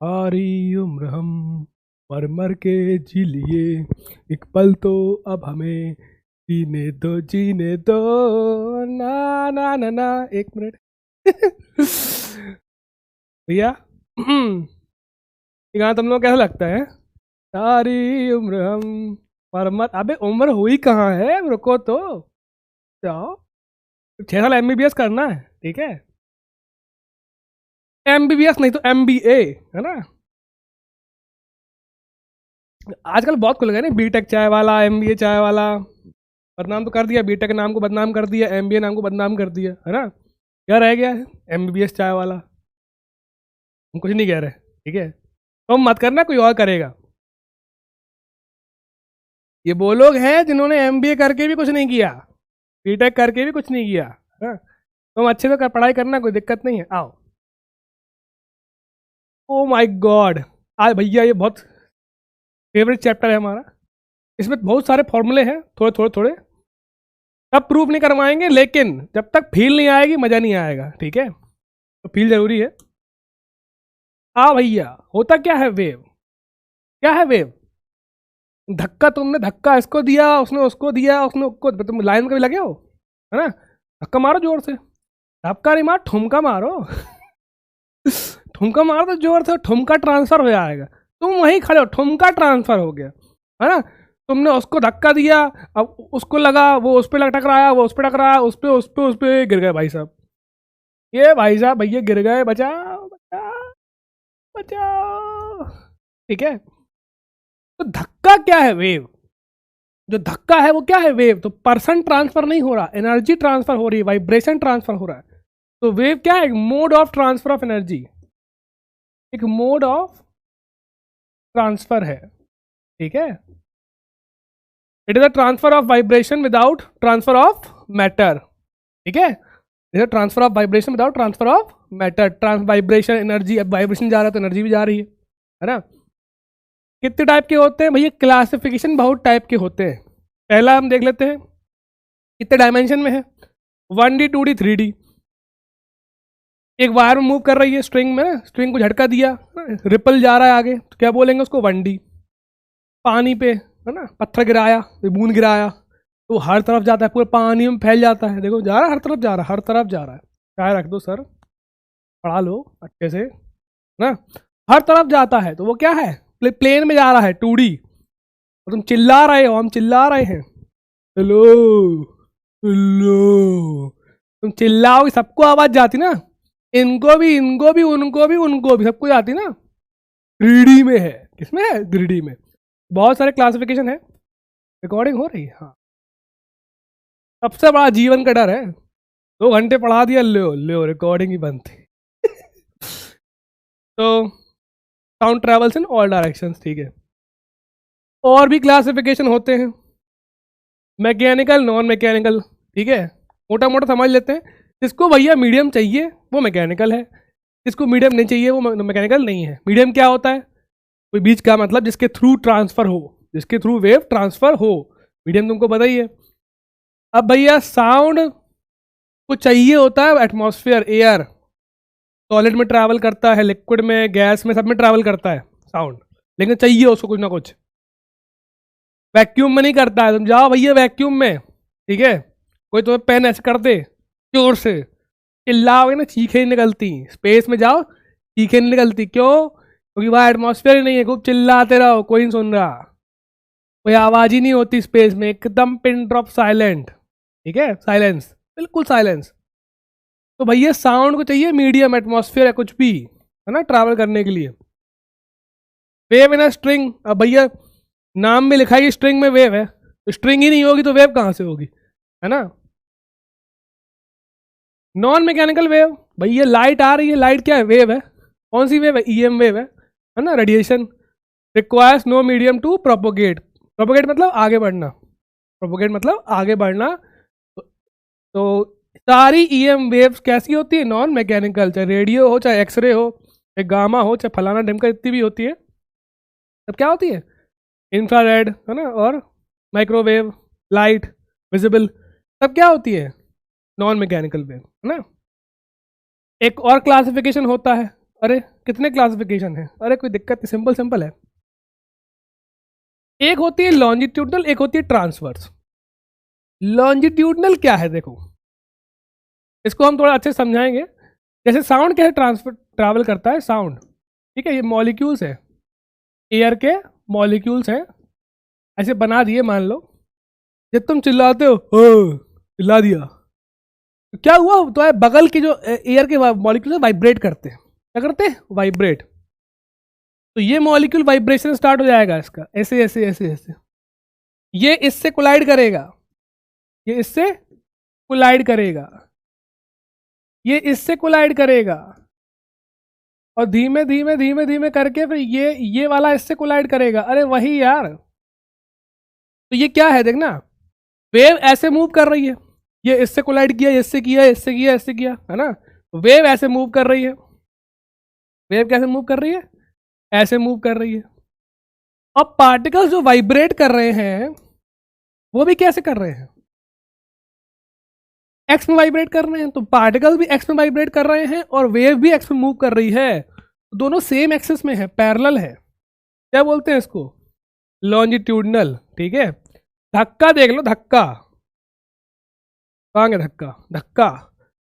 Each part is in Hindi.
सारी उम्र हम मर मर के जी लिए, एक पल तो अब हमें जीने दो, ना ना ना ना। एक मिनट भैया ये गाना तुम लोग कैसा लगता है? सारी उम्र हम मर मर, अबे उम्र हुई कहाँ है, रुको तो जाओ। 6 साल एमबीबीएस करना है, ठीक है? एमबीबीएस नहीं तो एमबीए, है ना? आजकल बहुत खुल गए ना, बीटेक चाय वाला, एमबीए चाय वाला। बदनाम तो कर दिया, बीटेक नाम को बदनाम कर दिया, एमबीए नाम को बदनाम कर दिया, है ना? क्या रह गया है? एमबीबीएस चाय वाला। हम कुछ नहीं कह रहे, ठीक है? तो मत करना, कोई और करेगा। ये वो लोग हैं जिन्होंने एमबीए करके भी कुछ नहीं किया, बीटेक करके भी कुछ नहीं किया, है? तुम अच्छे से पढ़ाई करना, कोई दिक्कत नहीं है, आओ। ओ माय गॉड, आज भैया ये बहुत फेवरेट चैप्टर है हमारा। इसमें बहुत सारे फॉर्मूले हैं, थोड़े थोड़े थोड़े। सब प्रूफ नहीं करवाएंगे, लेकिन जब तक फील नहीं आएगी मजा नहीं आएगा, ठीक है? तो फील जरूरी है। हाँ भैया, होता क्या है वेव? क्या है वेव? धक्का, तुमने धक्का इसको दिया, उसने उसको दिया, उसने उसको, तुम लाइन में कभी लगे हो? है ना? धक्का मारो जोर से, धक्का नहीं मार, ठुमका मारो ठुमका मारो तो जोर से ठुमका ट्रांसफर हो जाएगा। तुम वहीं खड़े हो, ठुमका ट्रांसफर हो गया, है ना? तुमने उसको धक्का दिया, अब उसको लगा, वो उस पर टकराया, वो उस पर टकराया, उस पे गिर गए भाई साहब। ये भाई साहब भैया गिर गए, बचाओ बचाओ बचाओ, ठीक है? तो धक्का क्या है? वेव। जो धक्का है वो क्या है? वेव। तो पर्सन ट्रांसफर नहीं हो रहा, एनर्जी ट्रांसफर हो रही है, वाइब्रेशन ट्रांसफर हो रहा है। तो वेव क्या है? Mode of transfer of energy, एक मोड ऑफ ट्रांसफर है, ठीक है? It is a transfer of vibration without transfer of matter, ठीक है? It is transfer of vibration without transfer of matter. Vibration energy, अब वाइब्रेशन जा रहा है तो एनर्जी भी जा रही है ना? कितने टाइप के होते हैं भैया? क्लासिफिकेशन बहुत टाइप के होते हैं। पहला हम देख लेते हैं, कितने डायमेंशन में है? 1D 2D 3D। एक वायर मूव कर रही है स्ट्रिंग में ना, स्ट्रिंग को झटका दिया, रिपल जा रहा है आगे, तो क्या बोलेंगे उसको? 1D। पानी पे, है ना, पत्थर गिराया, बूंद गिराया, तो हर तरफ जाता है, पूरे पानी में फैल जाता है। देखो जा रहा है, हर तरफ जा रहा है, हर तरफ जा रहा है। चाय रख दो सर, पढ़ा लो अच्छे से ना। हर तरफ जाता है, तो वो क्या है? प्लेन में जा रहा है, 2D। और तुम चिल्ला रहे हो, हम चिल्ला रहे हैं, हेलो हेलो। तुम चिल्लाओगे, सबको आवाज जाती ना, इनको भी, इनको भी, उनको भी, उनको भी, सबको जाती ना। 3D में है, किसमें है? 3D में। बहुत सारे क्लासिफिकेशन है। रिकॉर्डिंग हो रही है? हाँ। सबसे बड़ा जीवन का डर है, 2 घंटे पढ़ा दिया, ले रिकॉर्डिंग ही बंद थी तो sound travels in all directions, ठीक है? और भी क्लासिफिकेशन होते हैं, मैकेनिकल, नॉन मैकेनिकल, ठीक है? मोटा मोटा समझ लेते हैं। जिसको भैया मीडियम चाहिए वो मैकेनिकल है, जिसको मीडियम नहीं चाहिए वो मैकेनिकल नहीं है। मीडियम क्या होता है? कोई बीच का, मतलब जिसके थ्रू ट्रांसफर हो, जिसके थ्रू वेव ट्रांसफर हो, मीडियम तुमको पता ही है। अब भैया साउंड को चाहिए होता है एटमॉस्फेयर, एयर। सॉलिड में ट्रैवल करता है, लिक्विड में, गैस में, सब में ट्रैवल करता है साउंड, लेकिन चाहिए उसको कुछ ना कुछ। वैक्यूम में नहीं करता है। तुम जाओ भैया वैक्यूम में, ठीक है, कोई तुम्हें पेन ऐसे कर दे जोर से, चिल्लाओगे ना, चीखें नहीं निकलती। स्पेस में जाओ, चीखें नहीं निकलती, क्यों? क्योंकि वहाँ एटमॉस्फेयर ही नहीं है, खूब चिल्लाते रहो, कोई नहीं सुन रहा, कोई आवाज ही नहीं होती स्पेस में, एकदम पिन ड्रॉप साइलेंट, ठीक है? साइलेंस, बिल्कुल साइलेंस। तो भैया साउंड को चाहिए मीडियम, एटमॉस्फेयर है कुछ भी, है ना, ट्रैवल करने के लिए। वेव इन अ स्ट्रिंग, अब भैया नाम में लिखा है स्ट्रिंग में वेव है, तो स्ट्रिंग ही नहीं होगी तो वेव कहाँ से होगी, है ना? नॉन मैकेनिकल वेव, भैया लाइट आ रही है, लाइट क्या है? वेव है। कौन सी वेव है? ईएम वेव है ना, radiation. Requires no medium to propagate. Propagate मतलब आगे बढ़ना, प्रोपोगेट मतलब आगे बढ़ना। तो सारी ईएम वेव्स कैसी होती है? Non mechanical. चाहे रेडियो हो, चाहे एक्सरे हो, चाहे गामा हो, चाहे फलाना ढिमका, इतनी भी होती है, तब क्या होती है? इंफ्रारेड, है ना, और माइक्रोवेव, लाइट, विजिबल, तब क्या होती है? नॉन मैकेनिकल वेव, है ना? एक और क्लासिफिकेशन होता है, अरे कितने क्लासिफिकेशन है? अरे कोई दिक्कत नहीं, सिंपल सिंपल है। एक होती है लॉन्जिट्यूडनल, एक होती है ट्रांसवर्स। लॉन्जिट्यूडनल क्या है देखो, इसको हम थोड़ा अच्छे से समझाएंगे। जैसे साउंड कैसे ट्रांसफर ट्रैवल करता है साउंड, ठीक है, ये मॉलिक्यूल्स है, एयर के मॉलिक्यूल्स हैं, ऐसे बना दिए मान लो। जब तुम चिल्लाते हो चिल्ला दिया, तो क्या हुआ, तो है बगल की जो एयर के मॉलिक्यूल वाइब्रेट करते हैं, क्या करते हैं, वाइब्रेट। तो ये मॉलिक्यूल वाइब्रेशन स्टार्ट हो जाएगा इसका, ऐसे ऐसे ऐसे ऐसे, ये इससे कोलाइड करेगा, ये इससे कोलाइड करेगा, ये इससे कोलाइड करेगा, और धीमे धीमे धीमे धीमे करके फिर ये वाला इससे कोलाइड करेगा। अरे वही यार, तो ये क्या है देखना, वेव ऐसे मूव कर रही है, ये इससे कोलाइड किया, इससे किया, इससे किया, इससे किया, है ना। वेव ऐसे मूव कर रही है, वेव कैसे मूव कर रही है, ऐसे मूव कर रही है। अब पार्टिकल्स जो वाइब्रेट कर रहे हैं वो भी कैसे कर रहे हैं, एक्स में वाइब्रेट कर रहे हैं। तो पार्टिकल भी एक्स में वाइब्रेट कर रहे हैं और वेव भी एक्स में मूव कर रही है, दोनों सेम एक्सिस में है, पैरेलल है। क्या बोलते हैं इसको, लॉन्जिट्यूडनल, ठीक है। धक्का देख लो, धक्का कहाँ गया, धक्का धक्का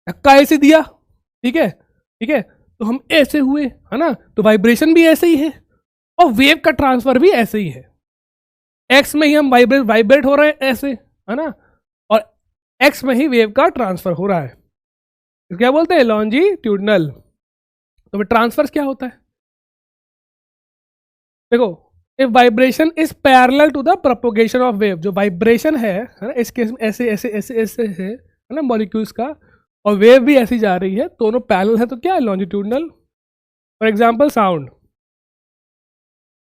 धक्का ऐसे दिया, ठीक है ठीक है, तो हम ऐसे हुए, है ना, तो वाइब्रेशन भी ऐसे ही है और वेव का ट्रांसफर भी ऐसे ही है। एक्स में ही हम वाइब्रेट हो रहे हैं ऐसे, है ना, और एक्स में ही वेव का ट्रांसफर हो रहा है, तो क्या बोलते हैं, लॉन्जिट्यूडनल। तो ट्रांसफर क्या होता है देखो, if vibration is parallel to the propagation of wave, जो वाइब्रेशन है ना, इस केस में ऐसे ऐसे ऐसे ऐसे है ना मॉलिक्यूल्स का, और वेव भी ऐसी जा रही है, दोनों पैरेलल है, तो क्या है, longitudinal. For example sound,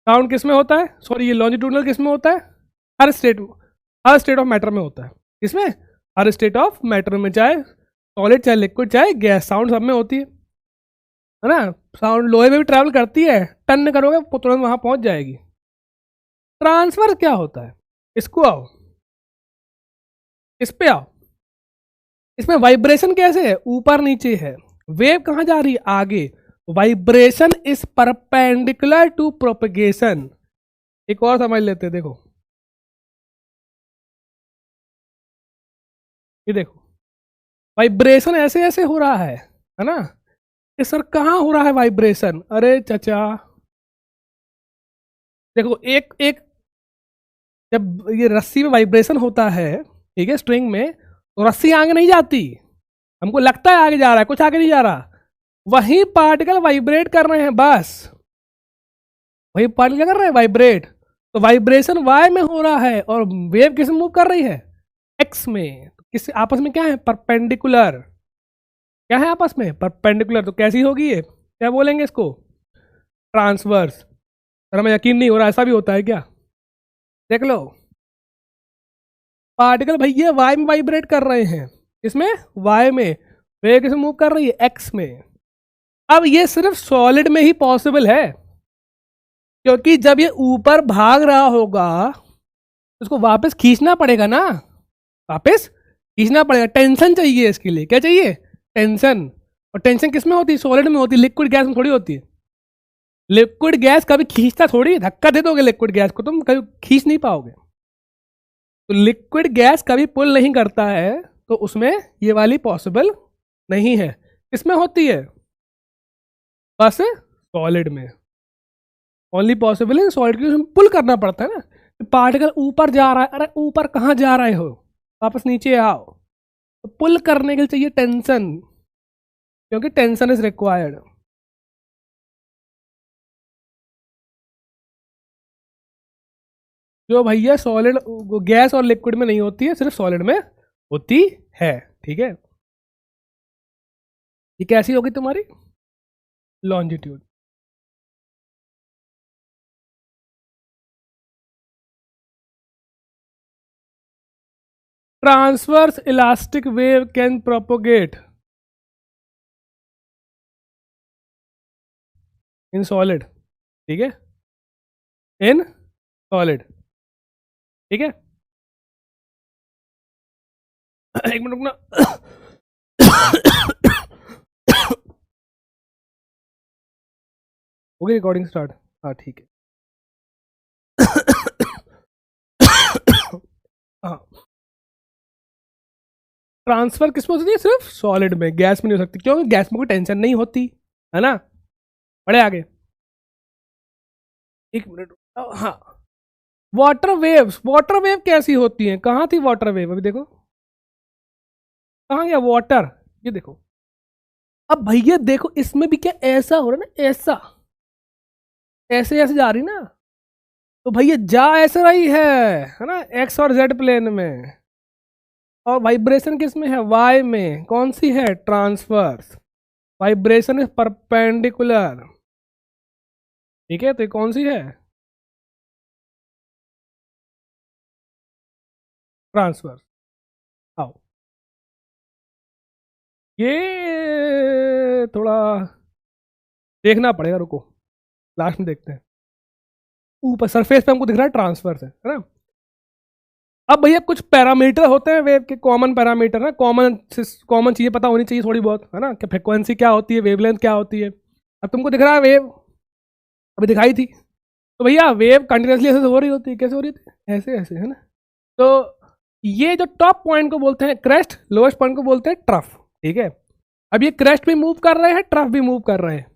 sound किस में होता है, सॉरी ये लॉन्जिट्यूडनल किस में होता है, हर स्टेट ऑफ मैटर में होता है। किसमें, हर स्टेट ऑफ मैटर में, चाहे सॉलिड चाहे लिक्विड चाहे गैस, साउंड सब में होती है ना। साउंड लोहे में भी ट्रैवल करती है, टन करोगे तुरंत वहां पहुंच जाएगी। ट्रांसफर क्या होता है, इसको आओ, इस पे आओ, इसमें वाइब्रेशन कैसे है, ऊपर नीचे है, वेव कहां जा रही है, आगे। Vibration is perpendicular to propagation. एक और समझ लेते हैं, देखो ये देखो, वाइब्रेशन ऐसे ऐसे हो रहा है ना, ये सर कहाँ हो रहा है वाइब्रेशन, अरे चचा देखो, एक एक जब ये रस्सी में वाइब्रेशन होता है, ठीक है, स्ट्रिंग में, तो रस्सी आगे नहीं जाती, हमको लगता है आगे जा रहा है, कुछ आगे नहीं जा रहा, वही पार्टिकल वाइब्रेट कर रहे हैं बस, वही पार्टिकल क्या कर रहे हैं, वाइब्रेट। तो वाइब्रेशन वाई में हो रहा है और वेव किस में मूव कर रही है, एक्स में। तो किस आपस में क्या है, परपेंडिकुलर, क्या है आपस में, परपेंडिकुलर। तो कैसी होगी ये, क्या बोलेंगे इसको, ट्रांसवर्स। सर हमें यकीन नहीं हो रहा, ऐसा भी होता है क्या, देख लो, पार्टिकल भैया वाई में वाइब्रेट कर रहे हैं, इसमें वाई में, वेव किस में मूव कर रही है, एक्स में। अब ये सिर्फ सॉलिड में ही पॉसिबल है, क्योंकि जब ये ऊपर भाग रहा होगा उसको वापस खींचना पड़ेगा ना, वापस खींचना पड़ेगा, टेंशन चाहिए इसके लिए, क्या चाहिए, टेंशन। और टेंशन किस में होती है, सॉलिड में होती है, लिक्विड गैस में थोड़ी होती है। लिक्विड गैस कभी खींचता थोड़ी, धक्का दे दोगे लिक्विड गैस को, तुम कभी खींच नहीं पाओगे। तो लिक्विड गैस कभी पुल नहीं करता है, तो उसमें ये वाली पॉसिबल नहीं है। किसमें होती है, बस सॉलिड में, ओनली पॉसिबल है सॉलिड की, पुल करना पड़ता है ना। पार्टिकल ऊपर जा रहा है, अरे ऊपर कहाँ जा रहे हो, वापस नीचे आओ, तो पुल करने के लिए चाहिए टेंशन, क्योंकि टेंशन इज रिक्वायर्ड। जो भैया सॉलिड गैस और लिक्विड में नहीं होती है, सिर्फ सॉलिड में होती है, ठीक है। ये कैसी होगी तुम्हारी longitude, transverse elastic wave can propagate in solid, ठीक है, इन सॉलिड, ठीक है। एक मिनट रुकना। हो गई रिकॉर्डिंग स्टार्ट? हाँ ठीक है। हाँ, ट्रांसफर किस में हो सकती है? सिर्फ सॉलिड में, गैस में नहीं हो सकती। क्यों? गैस में कोई टेंशन नहीं होती है ना। बढ़े आगे, एक मिनट। हाँ, वाटर वेव्स, वाटर वेव कैसी होती हैं? कहाँ थी वाटर वेव? अभी देखो कहाँ गया वाटर, ये देखो। अब भैया देखो, इसमें भी क्या ऐसा हो रहा है ना, ऐसे ऐसे जा रही ना, तो भैया जा ऐसे रही है ना, एक्स और जेड प्लेन में। और वाइब्रेशन किस में है? वाई में। कौन सी है? ट्रांसवर्स। Vibration is perpendicular. ठीक है, तो ये कौन सी है? ट्रांसवर्स। आओ, ये थोड़ा देखना पड़ेगा, रुको लास्ट में देखते हैं। ऊपर सरफेस पे हमको दिख रहा है ट्रांसवर्स है ना। अब भैया कुछ पैरामीटर होते हैं वेव के, कॉमन पैरामीटर ना, कॉमन कॉमन चीज़ें पता होनी चाहिए थोड़ी बहुत, है ना, कि फ्रिक्वेंसी क्या होती है, वेवलेंथ क्या होती है। अब तुमको दिख रहा है वेव, अभी दिखाई थी, तो भैया वेव कंटिन्यूसली ऐसे हो रही होती है। कैसे हो रही थी? ऐसे ऐसे, है ना। तो ये जो टॉप पॉइंट को बोलते हैं क्रेस्ट, लोएस्ट पॉइंट को बोलते हैं ट्रफ। ठीक है, अब ये क्रेस्ट भी मूव कर रहे हैं, ट्रफ भी मूव कर रहे हैं।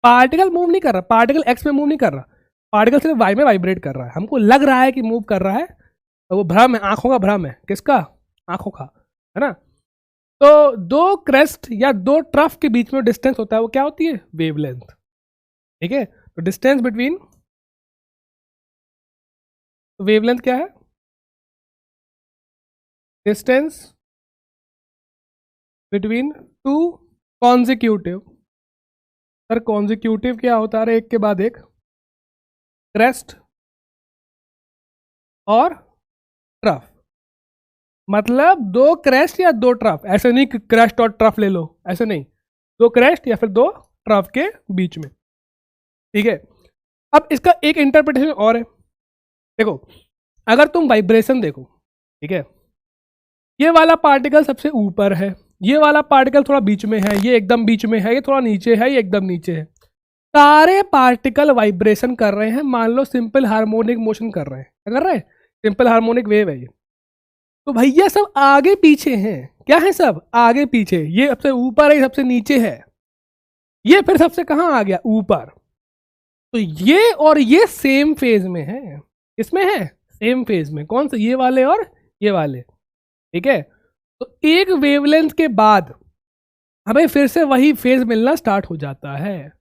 पार्टिकल मूव नहीं कर रहा, पार्टिकल एक्स में मूव नहीं कर रहा, पार्टिकल सिर्फ वाई में वाइब्रेट कर रहा है। हमको लग रहा है कि मूव कर रहा है, तो वो भ्रम है, आंखों का भ्रम है। किसका? आंखों का, है ना। तो दो क्रेस्ट या दो ट्रफ के बीच में डिस्टेंस होता है, वो क्या होती है? वेवलेंथ। ठीक है, तो डिस्टेंस बिटवीन, वेवलेंथ क्या है? Distance between two consecutive. Sir consecutive क्या होता है? एक के बाद एक, क्रेस्ट और ट्रफ। मतलब दो क्रेस्ट या दो ट्रफ, ऐसे नहीं कि क्रेस्ट और ट्रफ ले लो, ऐसे नहीं, दो क्रेस्ट या फिर दो ट्रफ के बीच में। ठीक है, अब इसका एक इंटरप्रिटेशन और है। देखो, अगर तुम वाइब्रेशन देखो, ठीक है, ये वाला पार्टिकल सबसे ऊपर है, ये वाला पार्टिकल थोड़ा बीच में है, ये एकदम बीच में है, ये थोड़ा नीचे है, ये एकदम नीचे है। सारे पार्टिकल वाइब्रेशन कर रहे हैं, मान लो सिंपल हार्मोनिक मोशन कर रहे हैं। क्या कर रहे हैं? सिंपल हार्मोनिक वेव है ये। तो भैया सब आगे पीछे हैं। क्या है? सब आगे पीछे। ये सबसे ऊपर है, सबसे नीचे है, ये फिर सबसे कहाँ आ गया? ऊपर। तो ये और ये सेम फेज में है। किसमें है? सेम फेज में। कौन से? ये वाले और ये वाले। ठीक है, तो एक वेवलेंथ के बाद हमें फिर से वही फेज मिलना स्टार्ट हो जाता है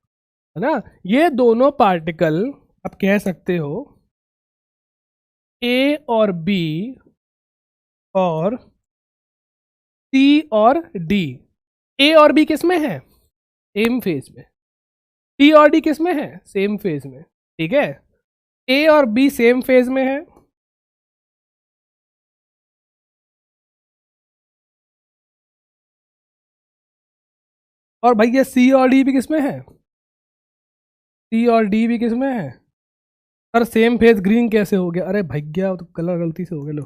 ना। ये दोनों पार्टिकल आप कह सकते हो ए और बी और सी और डी। ए और बी किस में है? सेम फेज में। सी और डी किस में है? सेम फेज में। ठीक है, ए और बी सेम फेज में है, और भैया सी और डी भी किस में है? सी और डी भी किस में है? सर सेम फेज ग्रीन कैसे हो गया? अरे भैया तो कलर गलती से हो गया। लो,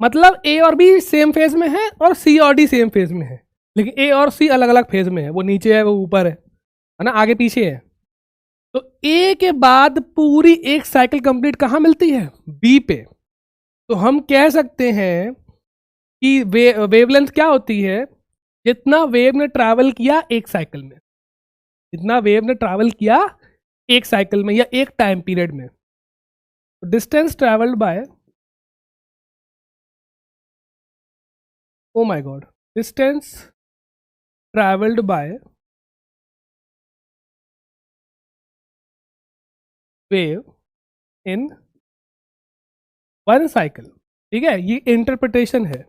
मतलब ए और बी सेम फेज में है और सी और डी सेम फेज में है, लेकिन ए और सी अलग अलग फेज में है। वो नीचे है, वो ऊपर है ना, आगे पीछे है। तो ए के बाद पूरी एक साइकिल कंप्लीट कहाँ मिलती है? बी पे। तो हम कह सकते हैं कि वेवलेंथ क्या होती है? जितना वेव ने ट्रैवल किया एक साइकिल में, जितना वेव ने ट्रैवल किया एक साइकिल में या एक टाइम पीरियड में। Distance travelled bye, oh my God, distance travelled by wave in one cycle. ठीक है, ये इंटरप्रिटेशन है।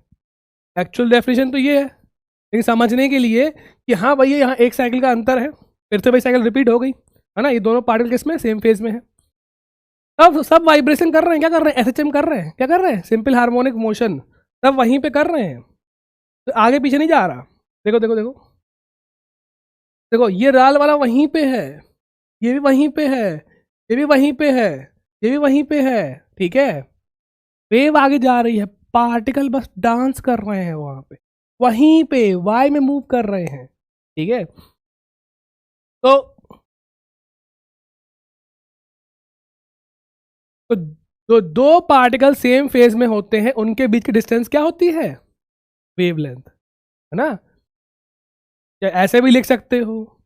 एक्चुअल डेफिनेशन तो ये है, लेकिन समझने के लिए कि हाँ भैया यहाँ एक साइकिल का अंतर है, फिर से भाई साइकिल रिपीट हो गई, है ना। ये दोनों पार्टिकल किसमें? सेम फेज में है। तब सब वाइब्रेशन कर रहे हैं। क्या कर रहे हैं? एसएचएम कर रहे हैं। क्या कर रहे हैं? Simple harmonic motion. सब वहीं पे कर रहे हैं, तो आगे पीछे नहीं जा रहा। देखो देखो देखो देखो, ये लाल वाला वहीं पे है, ये भी वहीं पे है, ये भी वहीं पे है, ये भी वहीं पे है। ठीक है, वेव आगे जा रही है, पार्टिकल बस डांस कर रहे हैं वहां पे। वहीं पे y में मूव कर रहे हैं, ठीक है। तो दो पार्टिकल सेम फेज में होते हैं, उनके बीच की डिस्टेंस क्या होती है? वेवलेंथ, है ना। या ऐसे भी लिख सकते हो,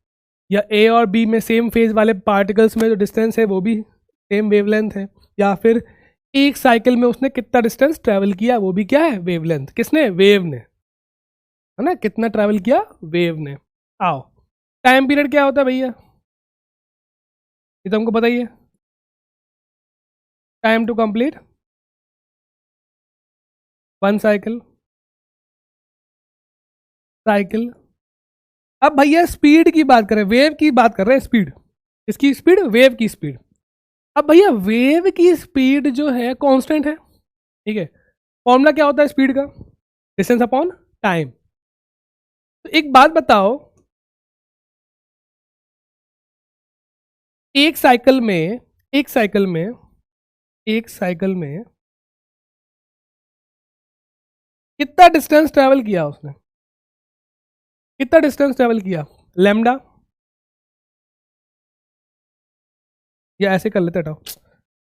या ए और बी में सेम फेज वाले पार्टिकल्स में जो डिस्टेंस है वो भी सेम वेवलेंथ है। या फिर एक साइकिल में उसने कितना डिस्टेंस ट्रेवल किया, वो भी क्या है? वेवलेंथ। किसने? वेव ने, है ना। कितना ट्रेवल किया? वेव ने। आओ, टाइम पीरियड क्या होता है भैया, ये तो हमको बताइए। Time to complete one cycle, cycle. अब भैया स्पीड की बात करें, वेव की बात कर रहे हैं, स्पीड, इसकी स्पीड, वेव की स्पीड। अब भैया वेव की स्पीड जो है कांस्टेंट है, ठीक है। फॉर्मूला क्या होता है स्पीड का? Distance upon time. तो एक बात बताओ, एक साइकिल में एक साइकिल में एक साइकिल में कितना डिस्टेंस ट्रेवल किया उसने? कितना डिस्टेंस ट्रेवल किया? लैम्डा, या ऐसे कर लेते हटाओ,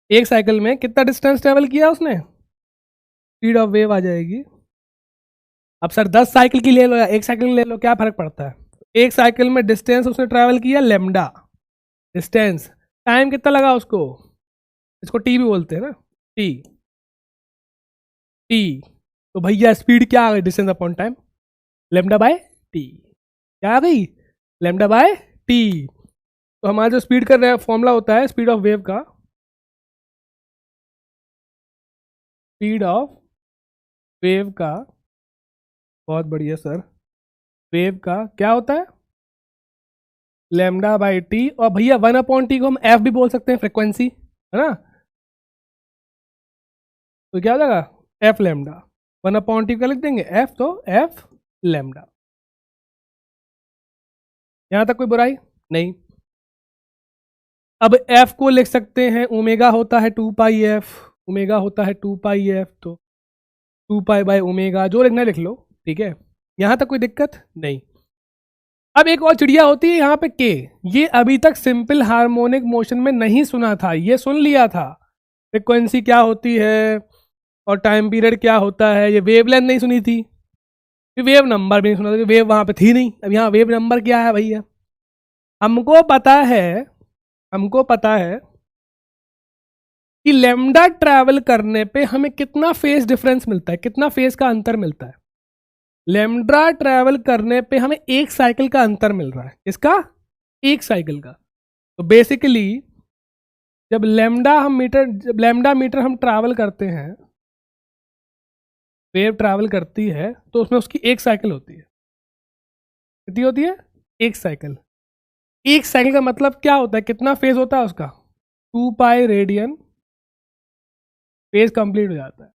एक साइकिल में कितना डिस्टेंस ट्रेवल किया उसने? स्पीड ऑफ वेव आ जाएगी। अब सर 10 साइकिल की ले लो या एक साइकिल की ले लो, क्या फर्क पड़ता है? एक साइकिल में डिस्टेंस उसने ट्रेवल किया लैम्डा डिस्टेंस। टाइम कितना लगा उसको? इसको टी भी बोलते हैं ना, टी। टी, तो भैया स्पीड क्या आ गई? Distance upon time, lambda by T. क्या आ गई? Lambda by T. तो हमारा जो स्पीड का फॉर्मूला होता है स्पीड ऑफ वेव का, स्पीड ऑफ वेव का, बहुत बढ़िया सर, वेव का क्या होता है? Lambda by T. और भैया 1/t को हम एफ भी बोल सकते हैं, फ्रिक्वेंसी, है ना। तो क्या हो जाएगा? F lambda. 1/t का लिख देंगे एफ, तो एफ लैम्डा। यहां तक कोई बुराई नहीं। अब एफ को लिख सकते हैं, ओमेगा होता है 2πf, ओमेगा होता है 2πf, तो 2π बाय ओमेगा, जो लिखना लिख लो, ठीक है। यहां तक कोई दिक्कत नहीं। अब एक और चिड़िया होती है यहाँ पे के, ये अभी तक सिंपल हार्मोनिक मोशन में नहीं सुना था, ये सुन लिया था। फ्रिक्वेंसी क्या होती है और टाइम पीरियड क्या होता है, ये वेवलेंथ नहीं सुनी थी, वेव नंबर भी नहीं सुना था, वेव वहां पे थी नहीं। अब यहाँ वेव नंबर क्या है भैया? हमको पता है, हमको पता है कि लेमडा ट्रैवल करने पे हमें कितना फेज डिफरेंस मिलता है, कितना फेज का अंतर मिलता है। लेमडा ट्रैवल करने पे हमें एक साइकिल का अंतर मिल रहा है। इसका? एक साइकिल का। तो बेसिकली जब लेमडा मीटर हम ट्रैवल करते हैं, वेव ट्रैवल करती है, तो उसमें उसकी एक साइकिल होती है। कितनी होती है? एक साइकिल। एक साइकिल का मतलब क्या होता है, कितना फेज होता है उसका? 2π रेडियन, फेज कंप्लीट हो जाता है।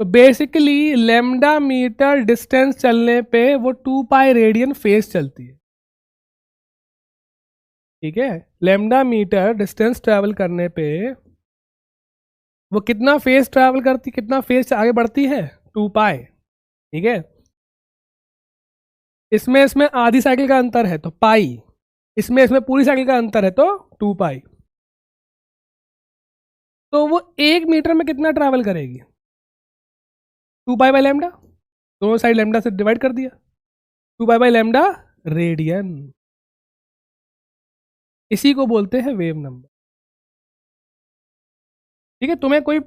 तो बेसिकली लेमडा मीटर डिस्टेंस चलने पे वो 2π रेडियन फेज चलती है, ठीक है। लेमडा मीटर डिस्टेंस ट्रैवल करने पे वो कितना फेज ट्रैवल करती, कितना फेज आगे बढ़ती है? 2π, ठीक है। इसमें आधी साइकिल का अंतर है तो पाई, इसमें पूरी साइकिल का अंतर है तो 2π। तो वो 1 मीटर में कितना ट्रैवल करेगी? 2π बाई लैम्डा, दोनों साइड लैम्डा से डिवाइड कर दिया, 2π बाई लैम्डा रेडियन। इसी को बोलते हैं वेव नंबर, ठीक है। तुम्हें कोई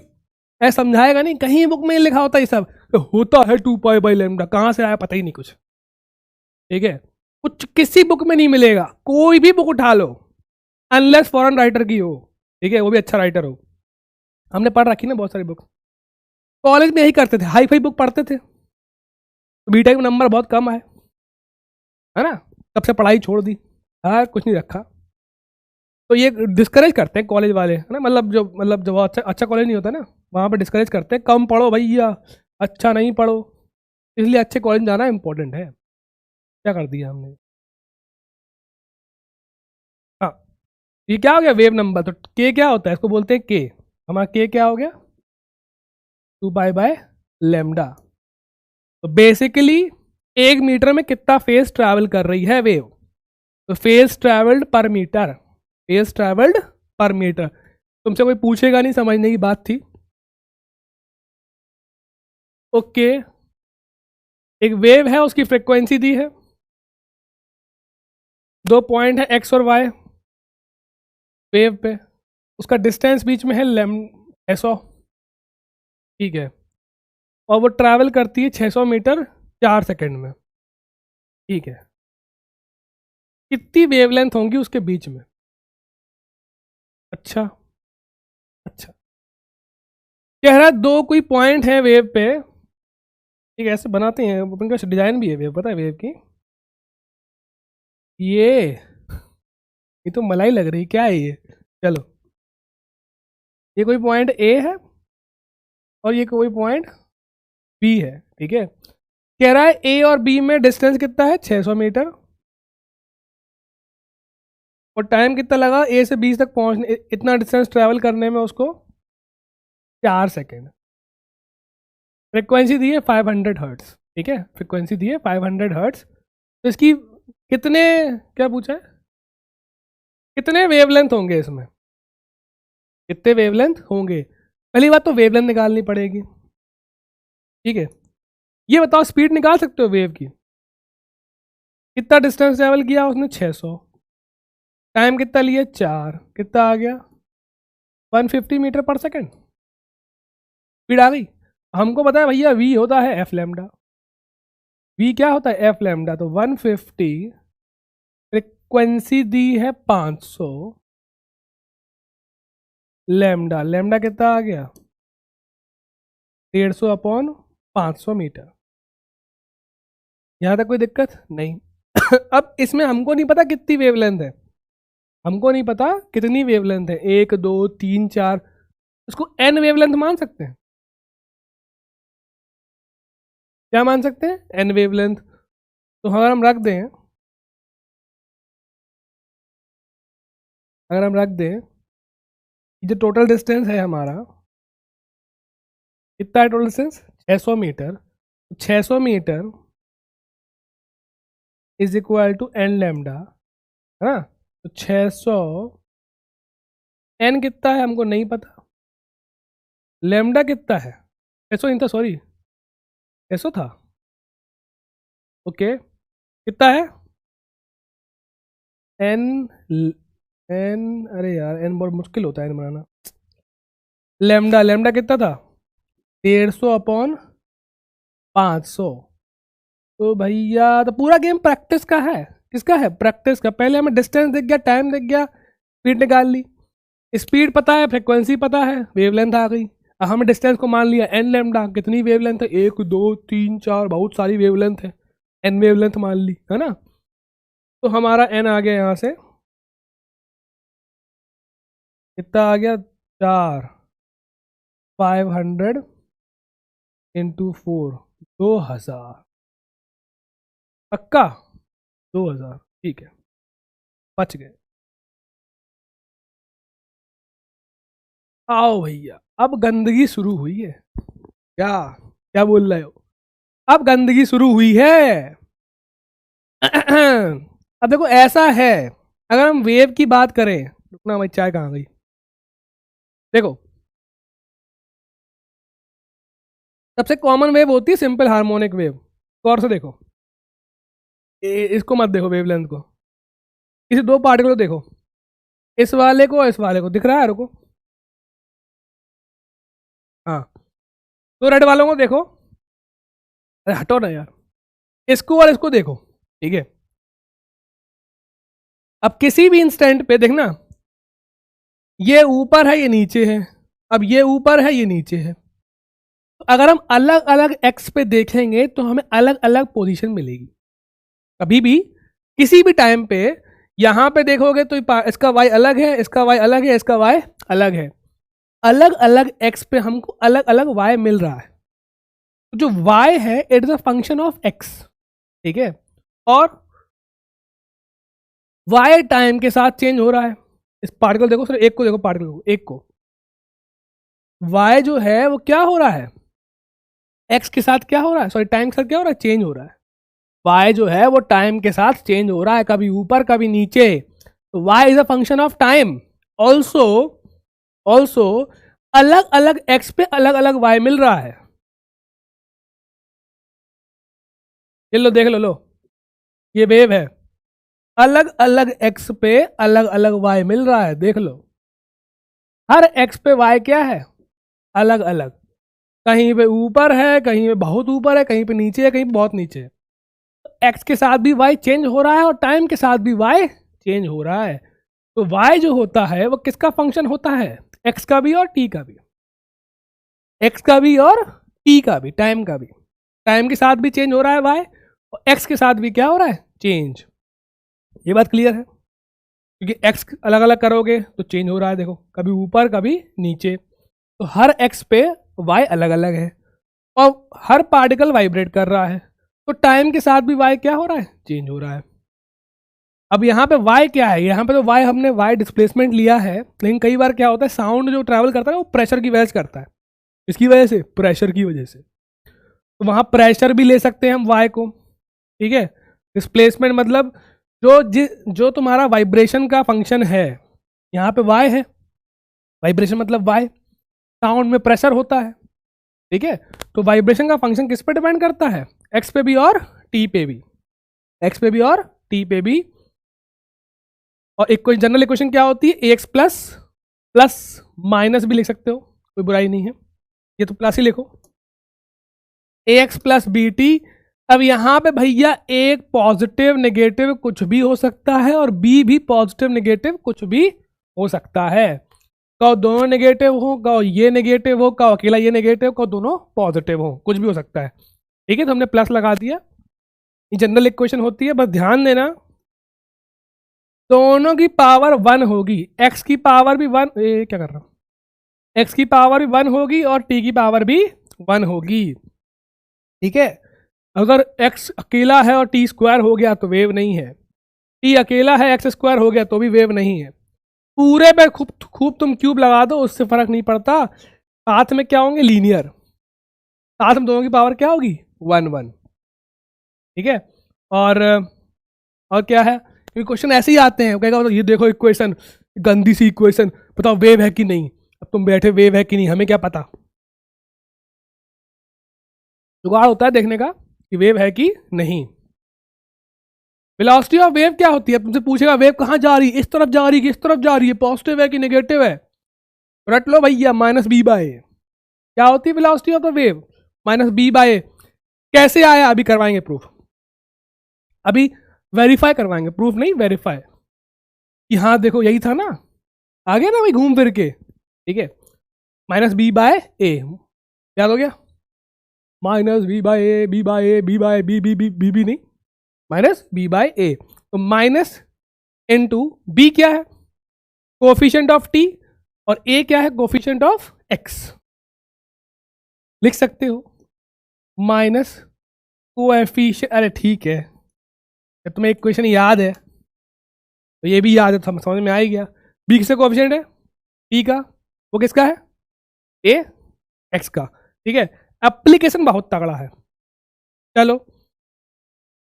ऐसा समझाएगा नहीं, कहीं बुक में लिखा होता है ये सब, तो होता है 2π बाई लैम्डा, कहाँ से आया पता ही नहीं कुछ, ठीक है। कुछ किसी बुक में नहीं मिलेगा, कोई भी बुक उठा लो, अनलेस फॉरेन राइटर की हो, ठीक है, वो भी अच्छा राइटर हो। हमने पढ़ रखी ना बहुत सारी बुक, कॉलेज में यही करते थे, हाई फाई बुक पढ़ते थे। तो बीटेक में नंबर बहुत कम आए, है ना, तब से पढ़ाई छोड़ दी, हाँ कुछ नहीं रखा। तो ये डिस्करेज करते हैं कॉलेज वाले, है ना, मतलब जो अच्छा अच्छा कॉलेज नहीं होता ना, वहाँ पे डिस्करेज करते हैं, कम पढ़ो भैया, अच्छा नहीं पढ़ो, इसलिए अच्छे कॉलेज जाना इंपॉर्टेंट है। क्या कर दिया हमने? हाँ, ये क्या हो गया? Wave number. तो के क्या होता है? इसको बोलते हैं के। हमारा के क्या हो गया? 2π बाय लैम्डा। तो बेसिकली 1 मीटर में कितना फेज ट्रैवल कर रही है वेव, तो फेज ट्रैवल्ड पर मीटर, फेज ट्रैवल्ड पर मीटर। तुमसे कोई पूछेगा नहीं, समझने की बात थी। ओके, एक वेव है, उसकी फ्रिक्वेंसी दी है, 2 पॉइंट है एक्स और वाई वेव पे, उसका डिस्टेंस बीच में है लेम एसओ, ठीक है, और वो ट्रैवल करती है 600 मीटर 4 सेकंड में, ठीक है। कितनी वेवलेंथ होंगी उसके बीच में? अच्छा अच्छा, कह रहा है दो कोई पॉइंट है वेव पे, ठीक है, ऐसे बनाते हैं अपन का डिजाइन भी है वेव, पता है वेव की, ये तो मलाई लग रही, क्या है ये? चलो, ये कोई पॉइंट ए है और ये कोई पॉइंट बी है, ठीक है। कह रहा है ए और बी में डिस्टेंस कितना है, 600 मीटर, और टाइम कितना लगा ए से बी तक पहुंचने, इतना डिस्टेंस ट्रैवल करने में उसको 4 सेकेंड। फ्रिक्वेंसी दी है 500 हर्ट्स, ठीक है, फ्रिक्वेंसी दी है 500 हर्ट्स। तो इसकी कितने, क्या पूछा है, कितने वेवलेंथ होंगे इसमें, कितने वेवलेंथ होंगे? पहली बात तो वेवलेंथ निकालनी पड़ेगी, ठीक है। ये बताओ स्पीड निकाल सकते हो वेव की, कितना डिस्टेंस ट्रैवल किया उसने, 600, टाइम कितना लिया 4, कितना आ गया 150 मीटर पर सेकेंड, स्पीड आ गई। हमको पता है भैया वी होता है एफ लैम्डा, वी क्या होता है एफ लैम्डा, तो 150, फ्रिक्वेंसी दी है 500, लैम्डा, लैम्डा कितना आ गया 150 अपॉन 500 मीटर। यहां तक कोई दिक्कत नहीं। अब इसमें हमको नहीं पता कितनी वेवलेंथ है, हमको नहीं पता कितनी वेवलेंथ है, 1 2 3 4, इसको एन वेवलेंथ मान सकते हैं, क्या मान सकते हैं, एन वेवलेंथ। तो अगर हम रख दें, अगर हम रख दें जो टोटल डिस्टेंस है हमारा, कितना है total distance 600 metre, 600 metre is equal to N lambda, है ना। तो 600, एन कितना है हमको नहीं पता, लैम्डा कितना है, 600 नहीं था, सॉरी 600 था, ओके, कितना है एन, एन, अरे यार एन बहुत मुश्किल होता है एन बनाना, लैम्डा, लैम्डा कितना था 150 अपॉन 500। तो भैया तो पूरा गेम प्रैक्टिस का है, किसका है, प्रैक्टिस का। पहले हमें डिस्टेंस दिख गया, टाइम दिख गया, स्पीड निकाल ली, स्पीड पता है, फ्रिक्वेंसी पता है, वेवलेंथ आ गई। अब हमने डिस्टेंस को मान लिया एन लैम्डा, कितनी वेवलेंथ है 1 2 3 4, बहुत सारी वेवलेंथ है, एन वेवलेंथ मान ली, है ना। तो हमारा एन आ गया यहाँ से, कितना आ गया 4, 500 इंटू 4, 2000, पक्का 2000, ठीक है, बच गए। आओ भैया, अब गंदगी शुरू हुई है, क्या क्या बोल रहे हो, अब गंदगी शुरू हुई है। अब देखो ऐसा है, अगर हम वेव की बात करें, रुकना भाई चाय कहाँ गई, देखो सबसे कॉमन वेव होती है सिंपल हार्मोनिक वेव, गौर से देखो, इसको मत देखो वेवलेंथ को, इसे दो पार्टिकल को देखो, इस वाले को इस वाले को, दिख रहा है रुको, हाँ, तो रेड वालों को देखो, अरे हटो ना यार, इसको और इसको देखो, ठीक है। अब किसी भी इंस्टेंट पे देखना, ये ऊपर है ये नीचे है, अब ये ऊपर है ये नीचे है, तो अगर हम अलग अलग एक्स पे देखेंगे तो हमें अलग अलग पोजीशन मिलेगी। कभी भी किसी भी टाइम पे यहां पे देखोगे तो इसका वाई अलग है, इसका वाई अलग है, इसका वाई अलग है, अलग अलग एक्स पे हमको अलग अलग वाई मिल रहा है। तो जो वाई है it is a function of x, ठीक है, और वाई टाइम के साथ चेंज हो रहा है। इस पार्टिकल देखो, सिर्फ एक को देखो, पार्टिकल को, एक को, वाई जो है वो क्या हो रहा है, एक्स के साथ क्या हो रहा है, सॉरी टाइम के साथ क्या हो रहा है, चेंज हो रहा है। वाई जो है वो टाइम के साथ चेंज हो रहा है, कभी ऊपर कभी नीचे। तो Y is a function of time. Also also अलग अलग एक्स पे अलग अलग वाई मिल रहा है। ये लो देख लो, ये वेव है, अलग अलग एक्स पे अलग अलग वाई मिल रहा है, देख लो। हर एक्स पे वाई क्या है, अलग अलग। कहीं पे ऊपर है, कहीं पे बहुत ऊपर है, कहीं पे नीचे है, कहीं पे बहुत नीचे है। एक्स के साथ भी वाई चेंज हो रहा है और टाइम के साथ भी वाई चेंज हो रहा है। तो वाई जो होता है वो किसका फंक्शन होता है, एक्स का भी और टी का भी, एक्स का भी और टी का भी, टाइम का भी। टाइम के साथ भी चेंज हो रहा है वाई, और एक्स के साथ भी क्या हो रहा है, चेंज। ये बात क्लियर है, क्योंकि एक्स अलग अलग करोगे तो चेंज हो रहा है, देखो कभी ऊपर कभी नीचे। तो हर एक्स पे वाई अलग अलग है और हर पार्टिकल वाइब्रेट कर रहा है, तो टाइम के साथ भी वाई क्या हो रहा है, चेंज हो रहा है। अब यहाँ पे वाई क्या है, यहाँ पे तो वाई हमने वाई डिस्प्लेसमेंट लिया है, लेकिन कई बार क्या होता है साउंड जो ट्रैवल करता है वो प्रेशर की वजह से करता है। इसकी वजह से, प्रेशर की वजह से। तो वहाँ प्रेशर भी ले सकते हैं हम वाई को, ठीक है। डिस्प्लेसमेंट मतलब जो तुम्हारा वाइब्रेशन का फंक्शन है, यहाँ पे वाई है, वाइब्रेशन मतलब वाई। साउंड में प्रेशर होता है, ठीक है। तो वाइब्रेशन का फंक्शन किस पे डिपेंड करता है, एक्स पे भी और टी पे भी, एक्स पे भी और टी पे भी। और एक कोई जनरल इक्वेशन क्या होती है, ए एक्स प्लस प्लस माइनस भी लिख सकते हो, कोई बुराई नहीं है, ये तो प्लस ही लिखो, ए एक्स प्लस बी टी। अब यहाँ पे भैया एक पॉजिटिव नेगेटिव कुछ भी हो सकता है और बी भी पॉजिटिव नेगेटिव कुछ भी हो सकता है। कहो दोनों नेगेटिव हो, कहो ये नेगेटिव हो, कहो अकेला ये नेगेटिव, कहो दोनों पॉजिटिव हो, कुछ भी हो सकता है, ठीक है। तो हमने प्लस लगा दिया, ये जनरल इक्वेशन होती है। बस ध्यान देना दोनों की पावर 1 होगी, एक्स की पावर भी 1, क्या कर रहा हूँ, एक्स की पावर भी 1 होगी और टी की पावर भी 1 होगी, ठीक है। अगर एक्स अकेला है और टी स्क्वायर हो गया तो वेव नहीं है, टी अकेला है एक्स स्क्वायर हो गया तो भी वेव नहीं है। पूरे पे खूब खूब तुम क्यूब लगा दो, उससे फर्क नहीं पड़ता, साथ में क्या होंगे, लीनियर, साथ में दोनों की पावर क्या होगी, 1 1, ठीक है। और क्या है, क्योंकि क्वेश्चन ऐसे ही आते हैं, कहेगा ये देखो इक्वेशन, गंदी सी इक्वेशन, बताओ वेव है कि नहीं। अब तुम बैठे वेव है कि नहीं, हमें क्या पता, जुगाड़ होता है देखने का कि वेव है कि नहीं। वेलोसिटी ऑफ वेव क्या होती है, तुमसे पूछेगा वेव कहाँ जा रही है, इस तरफ जा रही है, इस तरफ जा रही है, पॉजिटिव है कि नेगेटिव है, रट लो भैया, माइनस बी बाय ए। क्या होती है velocity of the wave, minus B by A. कैसे आया, अभी करवाएंगे प्रूफ, अभी वेरीफाई करवाएंगे, प्रूफ नहीं वेरीफाई, कि हाँ देखो यही था ना, आ गया ना भाई घूम फिर के, ठीक है। माइनस बी बाय ए, याद हो गया, minus B by A, B by A, B by B B B B B नहीं, माइनस बी बाय ए। तो माइनस इनटू बी क्या है, कोफिशिएंट ऑफ टी, और ए क्या है, कोफिशिएंट ऑफ एक्स। लिख सकते हो माइनस कोएफिशिएंट, अरे ठीक है, जब तुम्हें एक क्वेश्चन याद है तो ये भी याद है, समझ में आ ही गया। बी किसका कोएफिशिएंट है, टी का, वो किसका है, ए एक्स का, ठीक है। एप्लीकेशन बहुत तगड़ा है। चलो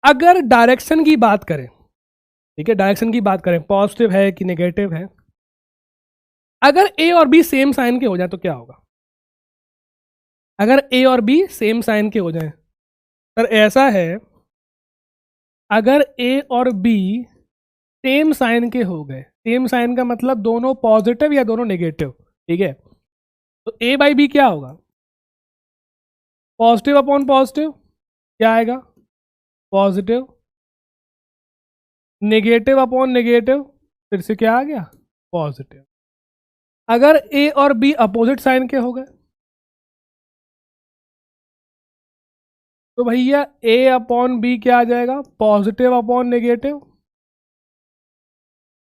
अगर डायरेक्शन की बात करें, ठीक है, डायरेक्शन की बात करें, पॉजिटिव है कि नेगेटिव है, अगर ए और बी सेम साइन के हो जाए तो क्या होगा, अगर ए और बी सेम साइन के हो जाए, सर ऐसा है, अगर ए और बी सेम साइन के हो गए, सेम साइन का मतलब दोनों पॉजिटिव या दोनों नेगेटिव, ठीक है। तो ए बाई बी क्या होगा, पॉजिटिव अपॉन पॉजिटिव, क्या आएगा, पॉजिटिव, नेगेटिव अपॉन नेगेटिव, फिर से क्या आ गया, पॉजिटिव। अगर ए और बी अपोजिट साइन के हो गए तो भैया ए अपॉन बी क्या आ जाएगा, पॉजिटिव अपॉन नेगेटिव,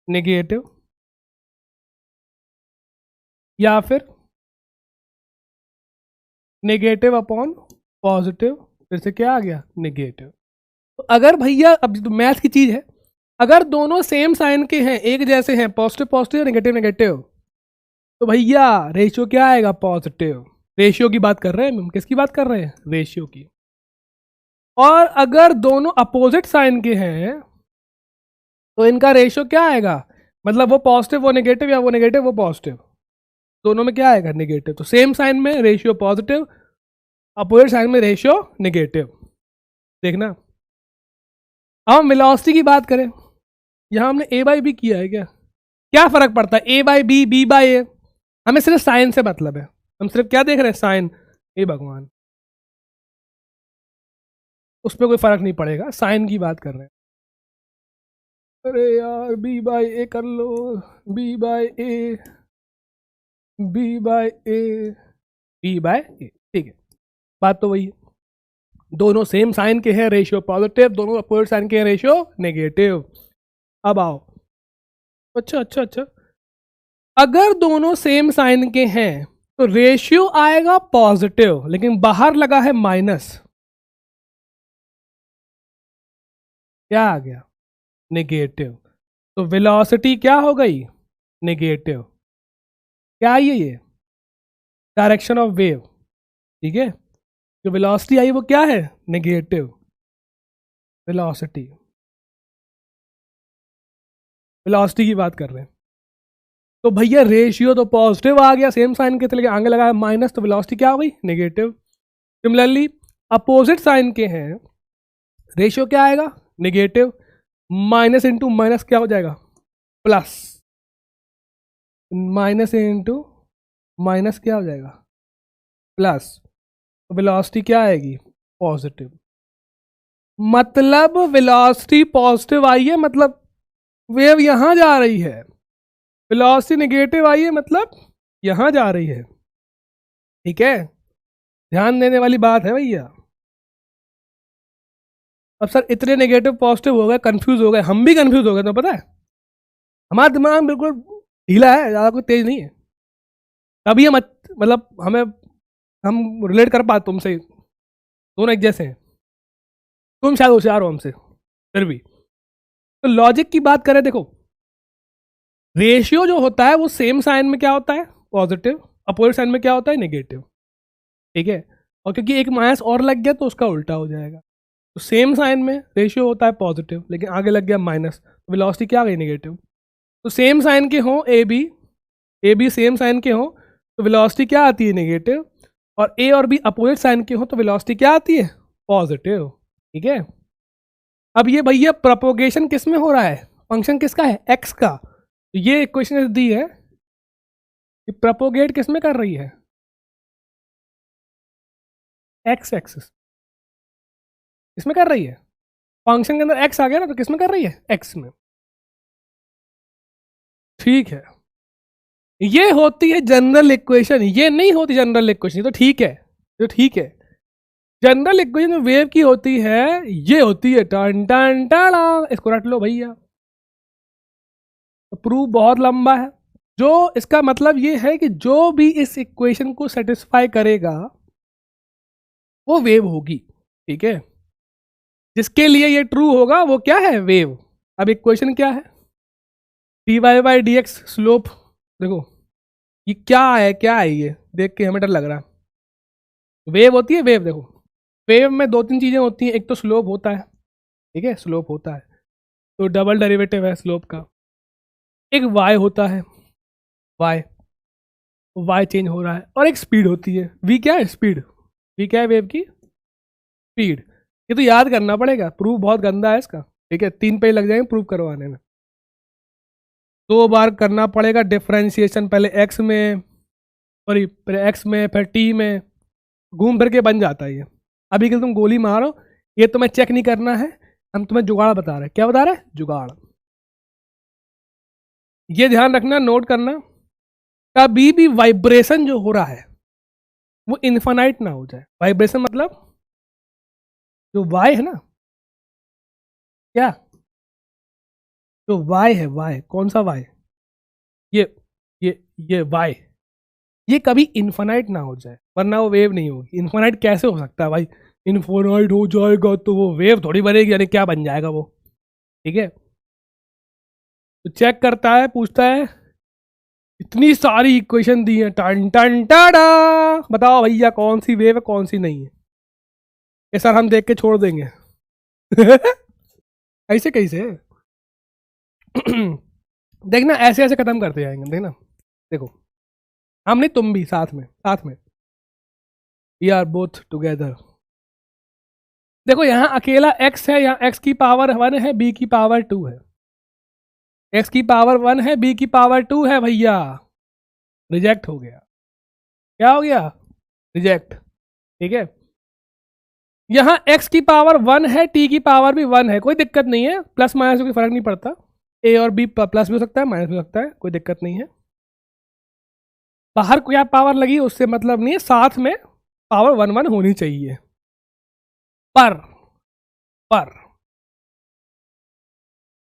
नेगेटिव, या फिर नेगेटिव अपॉन पॉजिटिव, फिर से क्या आ गया, नेगेटिव। तो अगर भैया, अब तो मैथ की चीज है, अगर दोनों सेम साइन के हैं, एक जैसे हैं, पॉजिटिव पॉजिटिव, नेगेटिव नेगेटिव, तो भैया रेशियो क्या आएगा, पॉजिटिव। रेशियो की बात कर रहे हैं हम, किसकी बात कर रहे हैं, रेशियो की। और अगर दोनों अपोजिट साइन के हैं तो इनका रेशियो क्या आएगा, मतलब वो पॉजिटिव वो नेगेटिव या वो नेगेटिव वो पॉजिटिव, दोनों में क्या आएगा, नेगेटिव। तो सेम साइन में रेशियो पॉजिटिव, अपोजिट साइन में रेशियो नेगेटिव। देखना अब हम वेलोसिटी की बात करें, यहां हमने ए बाई बी किया है, क्या फर्क पड़ता है, ए बाई बी, बी बाई ए, हमें सिर्फ साइन से मतलब है, हम सिर्फ क्या देख रहे हैं, साइन। ए भगवान, उस पर कोई फर्क नहीं पड़ेगा, साइन की बात कर रहे हैं। अरे यार बी बाई ए कर लो, B by A, B by A, B by A, ठीक है, बात तो वही है। दोनों सेम साइन के हैं, रेशियो पॉजिटिव, दोनों अपोजिट साइन के हैं, रेशियो नेगेटिव। अब आओ, अच्छा अच्छा अच्छा, अगर दोनों सेम साइन के हैं तो रेशियो आएगा पॉजिटिव, लेकिन बाहर लगा है माइनस, क्या आ गया, नेगेटिव। तो वेलोसिटी क्या हो गई, नेगेटिव। क्या आई है ये, डायरेक्शन ऑफ वेव, ठीक है। जो वेलोसिटी आई वो क्या है, नेगेटिव वेलोसिटी, वेलोसिटी की बात कर रहे हैं। तो भैया रेशियो तो पॉजिटिव आ गया, सेम साइन के थे, लेकिन आगे लगा है माइनस, तो वेलोसिटी क्या हो गई, नेगेटिव। सिमिलरली अपोजिट साइन के हैं, रेशियो क्या आएगा, नेगेटिव, माइनस इंटू माइनस क्या हो जाएगा, प्लस, माइनस इंटू माइनस क्या हो जाएगा, प्लस, तो वेलोसिटी क्या आएगी, पॉजिटिव। मतलब वेलोसिटी पॉजिटिव आई है, मतलब वेव यहां जा रही है, वेलोसिटी नेगेटिव आई है, मतलब यहां जा रही है, ठीक है। ध्यान देने वाली बात है भैया। अब सर इतने नेगेटिव पॉजिटिव हो गए, कंफ्यूज हो गए, हम भी कंफ्यूज हो गए, तो पता है हमारा दिमाग बिल्कुल ढीला है, ज़्यादा कोई तेज नहीं है, तभी हम मतलब हमें, हम रिलेट कर पाते तुमसे, दोनों एक जैसे हैं, तुम शायद होशियार हो हमसे फिर भी। तो लॉजिक की बात करें, देखो रेशियो जो होता है वो सेम साइन में क्या होता है, पॉजिटिव, अपोजिट साइन में क्या होता है, नेगेटिव, ठीक है। और क्योंकि एक माइनस और लग गया तो उसका उल्टा हो जाएगा। तो सेम साइन में रेशियो होता है पॉजिटिव, लेकिन आगे लग गया माइनस, तो वेलोसिटी क्या आ गई, नेगेटिव। तो सेम साइन के हों ए बी सेम साइन के हों तो वेलोसिटी क्या आती है, नेगेटिव। और ए और बी अपोजिट साइन के हों तो वेलोसिटी क्या आती है, पॉजिटिव, ठीक है। अब ये भैया प्रोपोगेशन किस में हो रहा है, फंक्शन किसका है, एक्स का। तो ये इक्वेशन दी है कि प्रोपोगेट किस में कर रही है, एक्स एक्सिस, किसमें कर रही है, फंक्शन के अंदर एक्स आ गया ना, तो किसमें कर रही है, एक्स में, ठीक है। ये होती है जनरल इक्वेशन, ये नहीं होती जनरल इक्वेशन, तो ठीक है, तो ठीक है। जनरल इक्वेशन वेव की होती है, ये होती है टन टन टाड़ा, इसको रट लो भैया। तो प्रूफ बहुत लंबा है, जो इसका मतलब ये है कि जो भी इस इक्वेशन को सेटिस्फाई करेगा वो वेव होगी, ठीक है। जिसके लिए ये ट्रू होगा वो क्या है, वेव। अब इक्वेशन क्या है, D Y by D X slope, देखो ये क्या है ये देख के हमें डर लग रहा है। वेव होती है, वेव देखो, वेव में दो तीन चीज़ें होती हैं, एक तो स्लोप होता है, ठीक है, स्लोप होता है, तो डबल डेरिवेटिव है स्लोप का। एक वाई होता है, वाई चेंज हो रहा है, और एक स्पीड होती है, वी क्या है, स्पीड, वी क्या है, वेव की स्पीड। ये तो याद करना पड़ेगा, प्रूफ बहुत गंदा है इसका, ठीक है, 3 पेज लग जाएंगे प्रूफ करवाने में। 2 बार करना पड़ेगा डिफ्रेंशिएशन, पहले एक्स में, सॉरी पहले एक्स में फिर टी में, घूम फिर के बन जाता है ये। अभी के तुम गोली मारो, ये तुम्हें चेक नहीं करना है, हम तुम्हें जुगाड़ बता रहे हैं। क्या बता रहे हैं, जुगाड़। ये ध्यान रखना, नोट करना, कभी भी वाइब्रेशन जो हो रहा है वो इन्फानाइट ना हो जाए। वाइब्रेशन मतलब जो वाई है ना, क्या, जो वाई है, वाई कौन सा वाई, ये ये वाई, ये कभी इन्फानाइट ना हो जाए, वरना वो वेव नहीं होगी। इन्फानाइट कैसे हो सकता है भाई, इन्फानाइट हो जाएगा तो वो वेव थोड़ी बनेगी, यानी क्या बन जाएगा वो, ठीक है। तो चेक करता है, पूछता है इतनी सारी इक्वेशन दी है, टन टन टाडा। बताओ भैया कौन सी वेव है कौन सी नहीं है। ये सर हम देख के छोड़ देंगे। ऐसे कैसे? देखना ऐसे ऐसे खत्म करते जाएंगे, देखना। देखो हम नहीं तुम भी साथ में वी आर बोथ टुगेदर। देखो यहाँ अकेला x है, यहाँ x की पावर 1 है, b की पावर 2 है। x की पावर 1 है, b की पावर 2 है भैया, रिजेक्ट हो गया। क्या हो गया? रिजेक्ट। ठीक है, यहाँ x की पावर 1 है, t की पावर भी 1 है, कोई दिक्कत नहीं है, प्लस माइनस कोई फर्क नहीं पड़ता। a और b प्लस भी हो सकता है माइनस भी हो सकता है, कोई दिक्कत नहीं है। बाहर क्या पावर लगी उससे मतलब नहीं है, साथ में पावर 1 1 होनी चाहिए। पर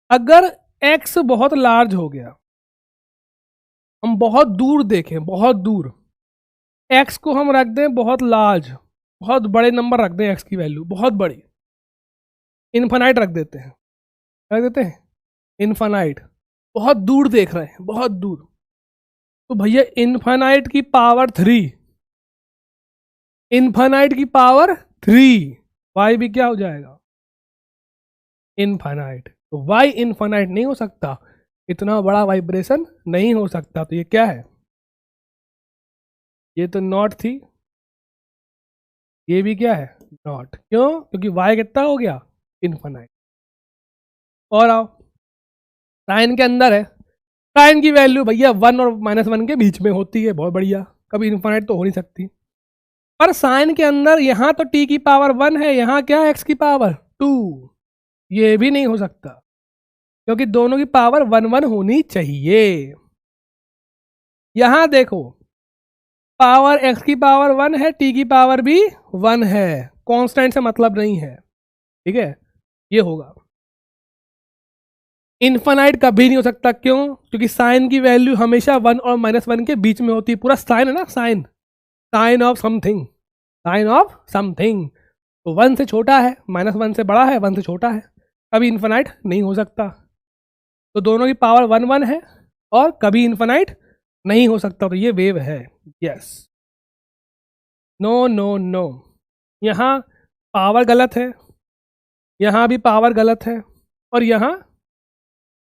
अगर x बहुत लार्ज हो गया, हम बहुत दूर देखें, बहुत दूर, x को हम रख दें बहुत लार्ज, बहुत बड़े नंबर रख दें, x की वैल्यू बहुत बड़ी, इन्फानाइट रख देते हैं, इन्फानाइट, बहुत दूर देख रहे हैं, बहुत दूर, तो भैया इन्फानाइट की पावर 3, इन्फानाइट की पावर 3, y भी क्या हो जाएगा? इन्फानाइट। तो y इन्फानाइट नहीं हो सकता, इतना बड़ा वाइब्रेशन नहीं हो सकता। तो ये क्या है? ये तो नॉट थी, ये भी क्या है? नॉट। क्यों? क्योंकि y कितना हो गया? इन्फानाइट। और आओ, साइन के अंदर है, साइन की वैल्यू भैया 1 और -1 के बीच में होती है, बहुत बढ़िया, कभी इन्फानाइट तो हो नहीं सकती। पर साइन के अंदर यहाँ तो t की पावर 1 है, यहाँ क्या है? x की पावर 2, ये भी नहीं हो सकता, क्योंकि दोनों की पावर 1 1 होनी चाहिए। यहां देखो, पावर x की पावर 1 है, t की पावर भी 1 है, कांस्टेंट से मतलब नहीं है। ठीक है, ये होगा। इन्फानाइट कभी नहीं हो सकता, क्यों? क्योंकि साइन की वैल्यू हमेशा 1 और -1 के बीच में होती है। पूरा साइन है ना, sine, sine of something, sine of something, तो 1 से छोटा है, -1 से बड़ा है, 1 से छोटा है, कभी इन्फानाइट नहीं हो सकता। तो दोनों की पावर 1 1 है और कभी इन्फानाइट नहीं हो सकता, तो ये वेव है। यस, नो नो नो, यहाँ पावर गलत है, यहाँ भी पावर गलत है, और यहाँ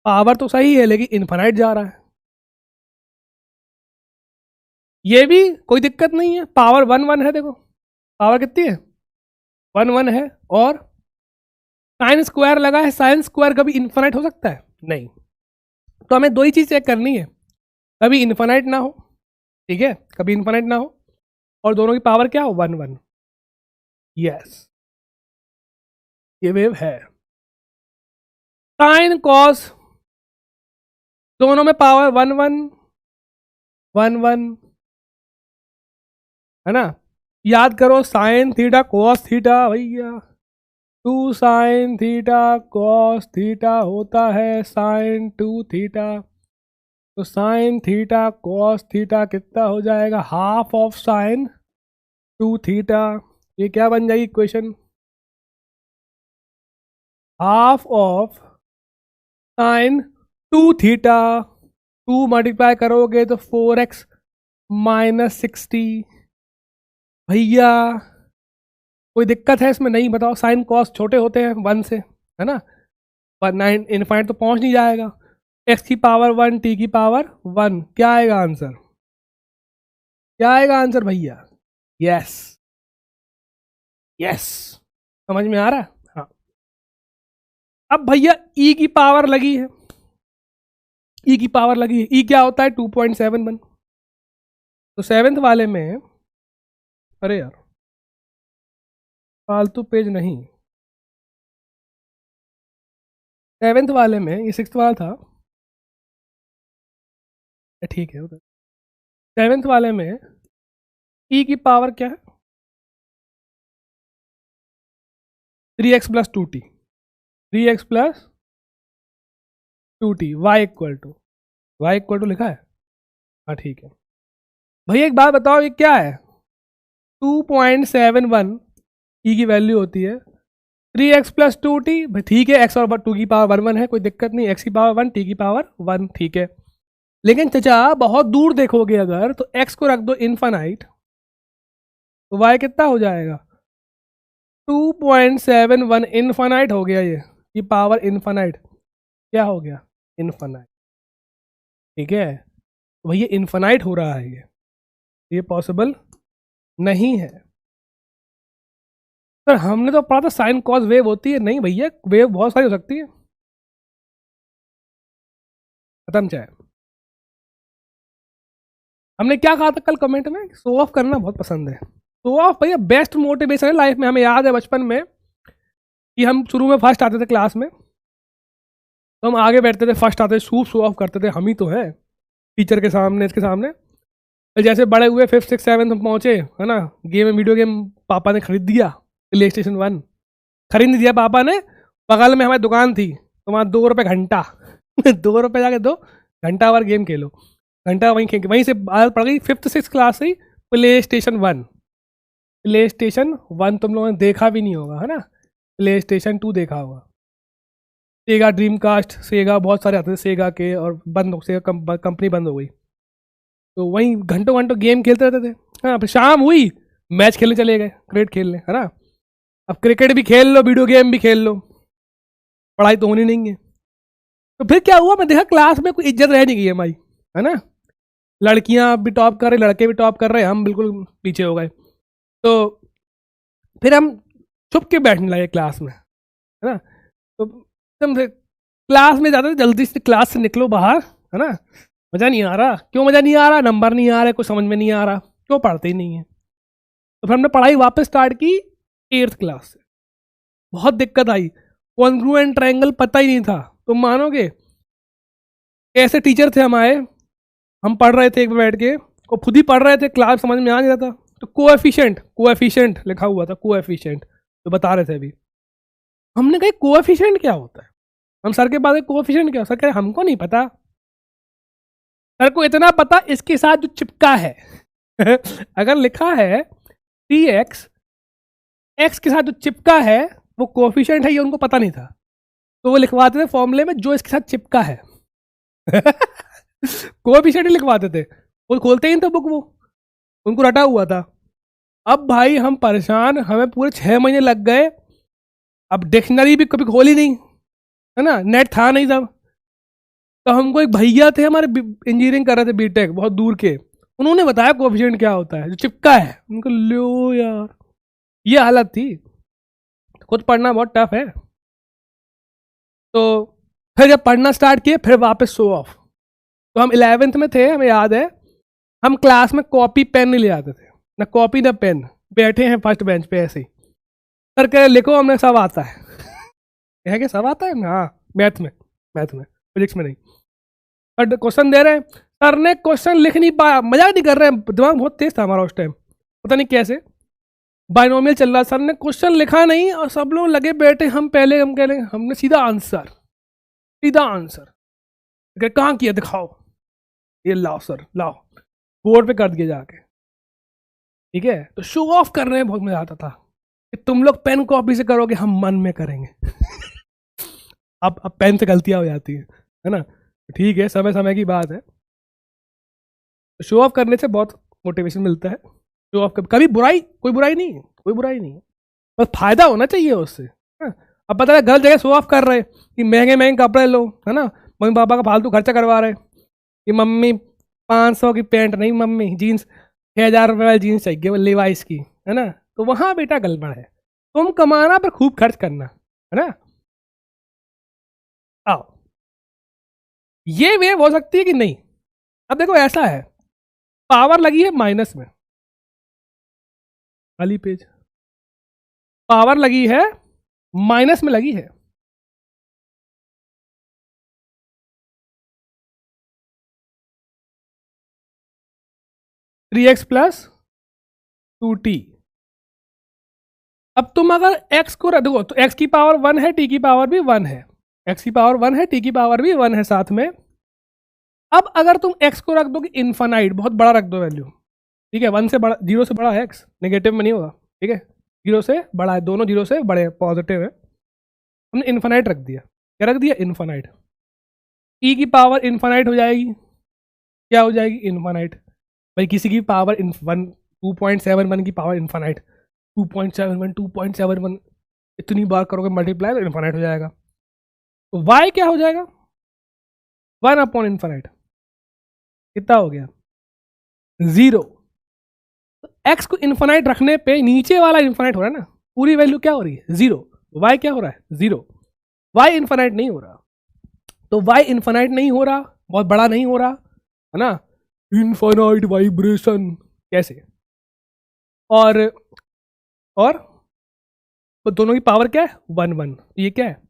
पावर तो सही है लेकिन इन्फानाइट जा रहा है। ये भी कोई दिक्कत नहीं है, पावर 1 1 है, देखो पावर कितनी है? 1 1 है, और साइन स्क्वायर लगा है, साइन स्क्वायर कभी इन्फानाइट हो सकता है? नहीं। तो हमें दो ही चीज़ चेक करनी है, कभी इन्फानाइट ना हो, ठीक है, कभी इन्फानाइट ना हो, और दोनों की पावर क्या हो? 1 1। यस, ये वेव है। साइन कॉस दोनों में पावर 1 1 1 1 है ना। याद करो, साइन थीटा कॉस थीटा भैया, 2 साइन थीटा कॉस थीटा होता है साइन 2 थीटा। तो साइन थीटा कॉस थीटा कितना हो जाएगा? Half of sine 2 theta. ये क्या बन जाएगी equation? Half of sine 2 theta, 2 multiply करोगे तो 4x -60। भैया कोई दिक्कत है इसमें? नहीं, बताओ। साइन कॉस छोटे होते हैं 1 से, है ना, पर 9 इनफाइनाइट तो पहुंच नहीं जाएगा। x की पावर 1, t की पावर 1, क्या आएगा आंसर? क्या आएगा आंसर भैया? यस, यस, समझ में आ रहा है? हाँ। अब भैया e की पावर लगी है, e की पावर लगी है, e क्या होता है? 2.71। तो 7th वाले में, अरे यार फालतू पेज नहीं, 7th वाले में, ये 6th वाला था, ठीक है उधर। 7th वाले में e की पावर क्या है? 3x + 2t, 3x + 2t, y equal to लिखा है? हाँ ठीक है भैया। एक बात बताओ, ये क्या है? 2.71 e की वैल्यू होती है, 3x + 2t, ठीक है, x और 2 की पावर 1 1 है, कोई दिक्कत नहीं, x की पावर 1, t की पावर 1, ठीक है। लेकिन चचा बहुत दूर देखोगे अगर तो x को रख दो इनफाइनाइट, तो y कितना हो जाएगा 2.71 इनफाइनाइट हो गया ये पावर इनफाइनाइट क्या हो गया इनफाइनाइट। ठीक है, तो भैया इनफाइनाइट हो रहा है ये पॉसिबल नहीं है। सर हमने तो पढ़ा था साइन कॉस वेव होती है, नहीं भैया वेव बहुत सारी हो सकती है। खत्म चाहे। हमने क्या कहा था कल कमेंट में, शो ऑफ करना बहुत पसंद है। शो ऑफ भैया बेस्ट मोटिवेशन है लाइफ में। हमें याद है बचपन में कि हम शुरू में फर्स्ट आते थे क्लास में, तो हम आगे बैठते थे, फर्स्ट आते थे, शो ऑफ करते थे, हम ही तो है टीचर के सामने, इसके सामने। जैसे बड़े हुए 5th 6th 7th में पहुंचे, है ना, वीडियो गेम पापा ने खरीद दिया, प्ले स्टेशन 1 खरीद दिया पापा ने। बगल में हमारी दुकान थी, तो वहाँ 2 रुपये घंटा 2 रुपये जाके 2 घंटा और गेम खेलो, घंटा वहीं से आदत पड़ गई 5th 6th क्लास से ही प्ले स्टेशन 1। प्ले स्टेशन 1 तुम लोगों ने देखा भी नहीं होगा, है ना, प्ले स्टेशन 2 देखा होगा। सेगा ड्रीम कास्ट, सेगा बहुत सारे आते थे सेगा के, और बंद हो, सेगा कंपनी बंद हो गई, तो वहीं घंटों घंटों गेम खेलते रहते थे। हाँ, फिर शाम हुई मैच खेलने चले गए, क्रिकेट खेलने, है ना। अब क्रिकेट भी खेल लो, वीडियो गेम भी खेल लो, पढ़ाई तो होनी नहीं है। तो फिर क्या हुआ, मैं देखा क्लास में कोई इज्जत रह नहीं गई हमारी, है ना। लड़कियां भी टॉप कर रही, लड़के भी टॉप कर रहे, हम बिल्कुल पीछे हो गए। तो फिर हम छुप के बैठने लगे क्लास में, है ना। तो एकदम से क्लास में जाते थे, जल्दी से क्लास से निकलो बाहर, है ना। मज़ा नहीं आ रहा, क्यों मज़ा नहीं आ रहा, नंबर नहीं आ रहा, कुछ समझ में नहीं आ रहा, क्यों पढ़ते ही नहीं है। तो फिर हमने पढ़ाई वापस स्टार्ट की 8th क्लास से। बहुत दिक्कत आई, कॉन्ग्रुएंट ट्रायंगल पता ही नहीं था, तुम मानोगे। ऐसे टीचर थे हमारे, हम पढ़ रहे थे एक बैठ के, और खुद ही पढ़ रहे थे, क्लास समझ में आ नहीं रहा था, तो कोएफिशिएंट लिखा हुआ था, कोएफिशिएंट तो बता रहे थे अभी। हमने कहा कोएफिशिएंट क्या होता है, हम सर के पास कोएफिशिएंट क्या, सर कह रहे हमको नहीं पता। सर को इतना पता इसके साथ जो चिपका है अगर लिखा है px, x के साथ जो चिपका है वो कोएफिशिएंट है, ये उनको पता नहीं था, तो वो लिखवाते थे फॉर्मूले में जो इसके साथ चिपका है कोएफिशिएंट लिखवाते थे, वो खोलते ही नहीं था बुक, वो उनको रटा हुआ था। अब भाई हम परेशान, हमें पूरे 6 महीने लग गए। अब डिक्शनरी भी कभी खोली नहीं, है ना, नेट था नहीं तब। तो हमको एक भैया थे हमारे, इंजीनियरिंग कर रहे थे बीटेक, बहुत दूर के, उन्होंने बताया कोएफिशिएंट क्या होता है, जो चिपका है। उनको लो यार, ये हालत थी, खुद पढ़ना बहुत टफ है। तो फिर जब पढ़ना स्टार्ट किए, फिर वापस शो ऑफ। तो हम 11th में थे, हमें याद है, हम क्लास में कॉपी पेन नहीं ले आते थे, ना कॉपी ना पेन, बैठे हैं फर्स्ट बेंच पे ऐसे ही, सर कह लिखो, हमें सब आता है कह के सब आता है, हाँ मैथ में फिजिक्स में नहीं। बट क्वेश्चन दे रहे हैं, सर ने क्वेश्चन लिख नहीं पाया, मजाक नहीं कर रहे हैं, दिमाग बहुत तेज था हमारा उस टाइम, पता नहीं कैसे बाइनोमियल चल रहा, सर ने क्वेश्चन लिखा नहीं, और सब लोग लगे बैठे, हम पहले हम कह रहे हैं हमने सीधा आंसर कहाँ किया दिखाओ, ये लाओ सर लाओ, बोर्ड पे कर दिया जाके। ठीक है, तो शो ऑफ करने में बहुत मजा आता था कि तुम लोग पेन कॉपी से करोगे, हम मन में करेंगे अब पेन से गलतियां हो जाती है ना, ठीक है, समय समय की बात है। शो ऑफ करने से बहुत मोटिवेशन मिलता है, शो ऑफ कभी कोई बुराई नहीं है, बस फायदा होना चाहिए उससे। अब पता है गलत जगह शो ऑफ कर रहे कि महंगे कपड़े लो, है ना, मम्मी पापा का फालतू खर्चा करवा रहे कि मम्मी 500 की पैंट नहीं, मम्मी जीन्स 6,000 रुपये वाली जीन्स चाहिए, वो लेवाइस की, है ना। तो वहाँ बेटा गड़बड़ है, तुम कमाना पर खूब खर्च करना, है ना। आओ, ये वेव हो सकती है कि नहीं। अब देखो ऐसा है, पावर लगी है माइनस में, खाली पेज, पावर लगी है माइनस में लगी है, थ्री एक्स प्लस 2t। अब तुम अगर x को देखो तो x की पावर 1 है, t की पावर भी 1 है, x की पावर 1 है, t की पावर भी 1 है साथ में। अब अगर तुम x को रख दो कि इन्फानाइट, बहुत बड़ा रख दो वैल्यू, ठीक है, 1 से बड़ा, 0 से बड़ा है x, नेगेटिव में नहीं होगा, ठीक है, 0 से बड़ा है, दोनों 0 से बड़े पॉजिटिव है, हमने इन्फानाइट रख दिया, क्या रख दिया, इन्फानाइट। e की पावर इन्फानाइट हो जाएगी, क्या हो जाएगी, इन्फानाइट। भाई किसी की पावर 2.71 की पावर इन्फानाइट, 2.71 2.71 इतनी बार करोगे मल्टीप्लाई तो इन्फानाइट हो जाएगा। तो y क्या हो जाएगा, 1/इन्फानाइट, कितना हो गया, 0। तो x को इन्फानाइट रखने पे नीचे वाला इन्फानाइट हो रहा है ना, पूरी वैल्यू क्या हो रही है, 0। y क्या हो रहा है, 0। y इन्फानाइट नहीं हो रहा, तो y इन्फानाइट नहीं हो रहा, बहुत बड़ा नहीं हो रहा है ना, इन्फानाइट वाइब्रेशन कैसे। और तो दोनों की पावर क्या है, 1 1, तो ये क्या है,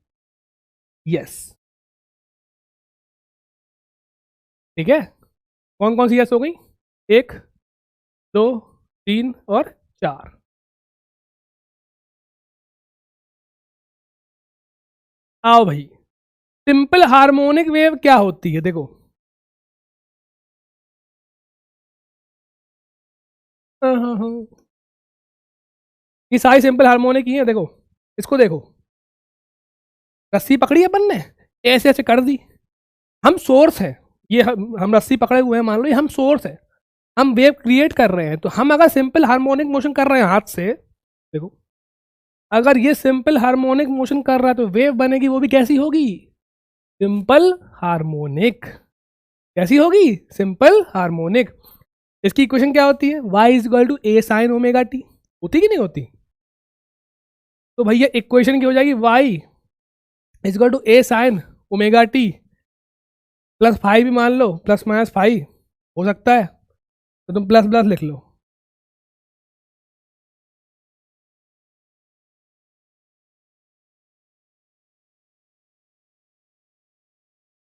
यस। ठीक है, कौन कौन सी यस हो गई, 1 2 3 और 4। आओ भाई, सिंपल हार्मोनिक वेव क्या होती है, देखो हाँ हाँ हाँ, ये सारी सिंपल हार्मोनिक ही है। देखो इसको देखो, रस्सी पकड़ी है अपन ने, ऐसे ऐसे कर दी, हम सोर्स है, ये हम रस्सी पकड़े हुए हैं, मान लो ये हम सोर्स है, हम वेव क्रिएट कर रहे हैं। तो हम अगर सिंपल हार्मोनिक मोशन कर रहे हैं हाथ से, देखो अगर ये सिंपल हार्मोनिक मोशन कर रहा है तो वेव बनेगी, वो भी कैसी होगी, सिंपल हार्मोनिक। कैसी होगी, सिंपल हार्मोनिक। इसकी इक्वेशन क्या होती है, y is equal to A sine omega T, होती कि नहीं होती। तो भैया इक्वेशन की हो जाएगी y is equal to A sine omega T plus 5 भी मान लो, +-5 हो सकता है, तो तुम प्लस प्लस लिख लो।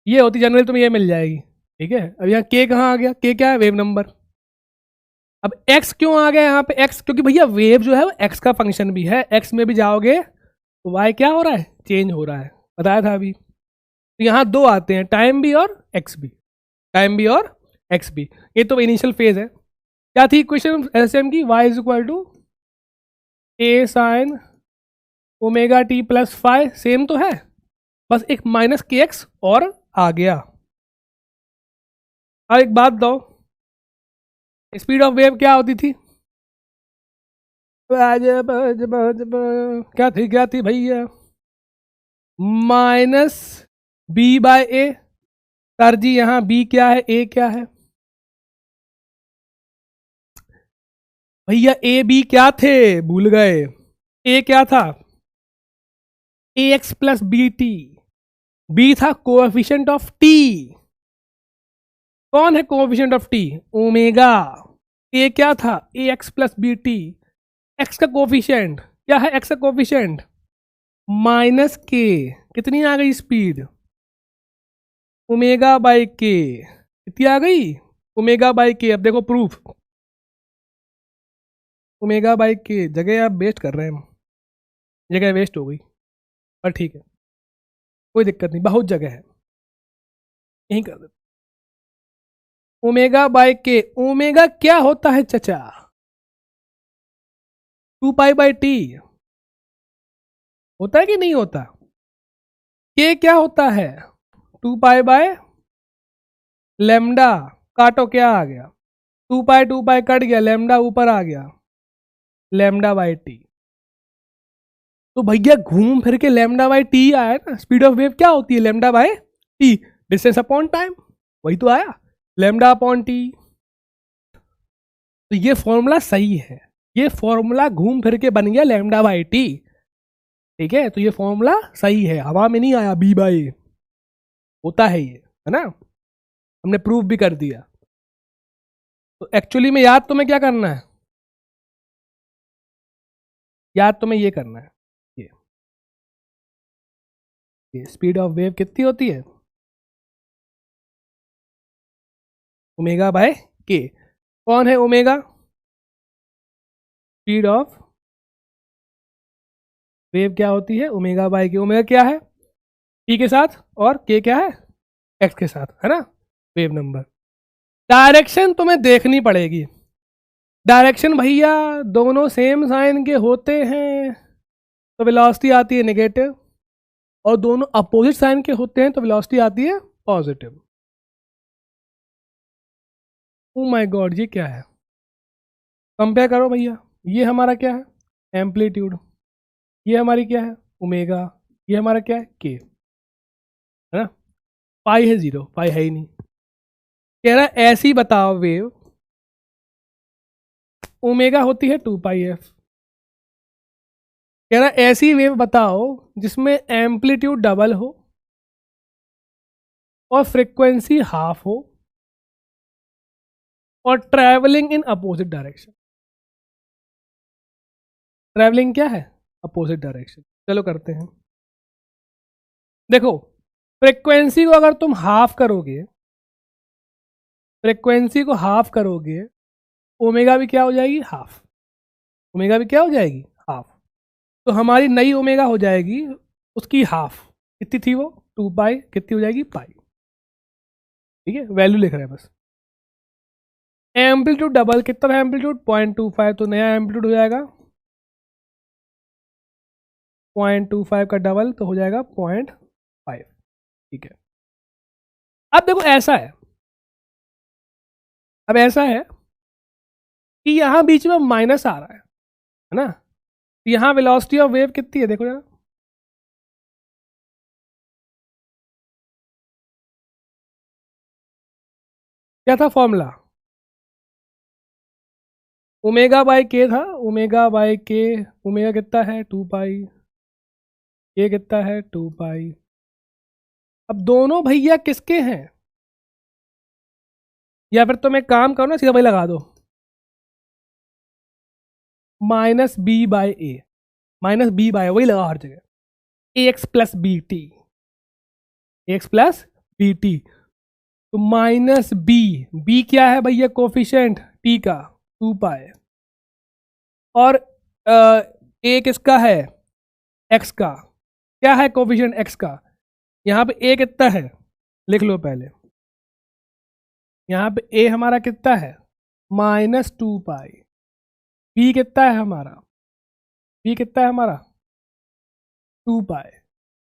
ये होती जनरल, तुम्हें ये मिल जाएगी। ठीक है, अब यहाँ के कहाँ आ गया, के क्या है, वेव नंबर। अब एक्स क्यों आ गया यहाँ पे, एक्स क्योंकि भैया वेव जो है वो एक्स का फंक्शन भी है, एक्स में भी जाओगे तो वाई क्या हो रहा है, चेंज हो रहा है, बताया था अभी। तो यहाँ दो आते हैं, टाइम भी और एक्स भी, टाइम भी और एक्स भी। ये तो इनिशियल फेज है। क्या थी इक्वेशन एस एम की, Y is equal to A sine omega T plus 5, same तो है, बस एक माइनस के एक्स और आ गया। अब एक बात दो, स्पीड ऑफ वेव क्या होती थी, क्या थी भैया, -b/a। सर जी यहाँ b क्या है, a क्या है, भैया ए बी क्या थे, भूल गए, ए क्या था, ax plus B T, B था कोएफिशिएंट ऑफ टी। कौन है coefficient of T, omega. A क्या था, A X plus B T, X का कोएफिशिएंट क्या है, एक्स का कोएफिशिएंट माइनस के, कितनी आ गई स्पीड, ओमेगा बाई के, कितनी आ गई, ओमेगा बाई के। अब देखो प्रूफ, ओमेगा बाई के, जगह आप वेस्ट कर रहे हैं, जगह वेस्ट हो गई, पर ठीक है कोई दिक्कत नहीं, बहुत जगह है, यहीं कर देते। ओमेगा बाई के, ओमेगा क्या होता है चचा, 2π/t होता है कि नहीं होता, के क्या होता है, 2π/λ, काटो क्या आ गया, 2π कट गया, लैम्डा ऊपर आ गया, λ/t। तो भैया घूम फिर के λ/t आया ना, स्पीड ऑफ वेव क्या होती है, λ/t, डिस्टेंस अपॉन टाइम, वही तो आया, λ/t। तो ये फॉर्मूला सही है, ये फॉर्मूला घूम फिर के बन गया λ/t। ठीक है, तो ये फॉर्मूला सही है, हवा में नहीं आया, b/a होता है ये, है ना, हमने प्रूफ भी कर दिया। तो एक्चुअली में याद तुम्हें क्या करना है, याद तुम्हें ये करना है, ये स्पीड ऑफ वेव कितनी होती है, ओमेगा बाय के। कौन है ओमेगा, स्पीड ऑफ वेव क्या होती है, ओमेगा बाय के। ओमेगा क्या है, टी के साथ, और के क्या है, एक्स के साथ, है ना, वेव नंबर। डायरेक्शन तुम्हें देखनी पड़ेगी, डायरेक्शन भैया दोनों सेम साइन के होते हैं तो वेलोसिटी आती है नेगेटिव, और दोनों अपोजिट साइन के होते हैं तो वेलोसिटी आती है पॉजिटिव। ओ माय गॉड, ये क्या है? कंपेयर करो भैया, ये हमारा क्या है? एम्पलीट्यूड। ये हमारी क्या है? ओमेगा। ये हमारा क्या है? के, है ना? पाई है जीरो, पाई है ही नहीं। कह रहा है ऐसी बताओ वेव, ओमेगा होती है 2 पाई एफ। कह रहा है ऐसी वेव बताओ जिसमें एम्पलीट्यूड डबल हो और फ्रीक्वेंसी हाफ हो और travelling in opposite direction. Travelling क्या है? Opposite direction. चलो करते हैं। देखो, फ्रीक्वेंसी को अगर तुम हाफ करोगे, फ्रीक्वेंसी को हाफ करोगे, ओमेगा भी क्या हो जाएगी? हाफ। ओमेगा भी क्या हो जाएगी? हाफ। तो हमारी नई ओमेगा हो जाएगी उसकी हाफ। कितनी थी वो? 2 पाई। कितनी हो जाएगी? पाई। ठीक है, वैल्यू लिख रहे हैं बस। एम्पलीट्यूड डबल, कितना है एम्पलीट्यूड? 0.25, तो नया एम्पलीट्यूड हो जाएगा 0.25 का डबल, तो हो जाएगा 0.5। ठीक है। अब देखो ऐसा है, अब ऐसा है कि यहां बीच में माइनस आ रहा है ना? यहां वेलोसिटी ऑफ वेव कितनी है देखो जरा। क्या था फॉर्मूला? ओमेगा बाय के था, ओमेगा बाय के। ओमेगा कितना है? 2 पाई। के कितना है? 2 पाई। अब दोनों भैया किसके हैं? या फिर तुम एक काम करो ना, सीधा वही लगा दो, -b/a। -b/a वही लगा हर जगह। ax+bt, ax+bt। तो -b, b क्या है भैया? कोफिशिएंट t का, 2 पाई। और a किसका है? x का। क्या है कोफिशिएंट x का? यहाँ पे a कितना है? लिख लो पहले। यहाँ पे a हमारा कितना है? -2 पाई। b कितना है हमारा? b कितना है हमारा? 2 पाई।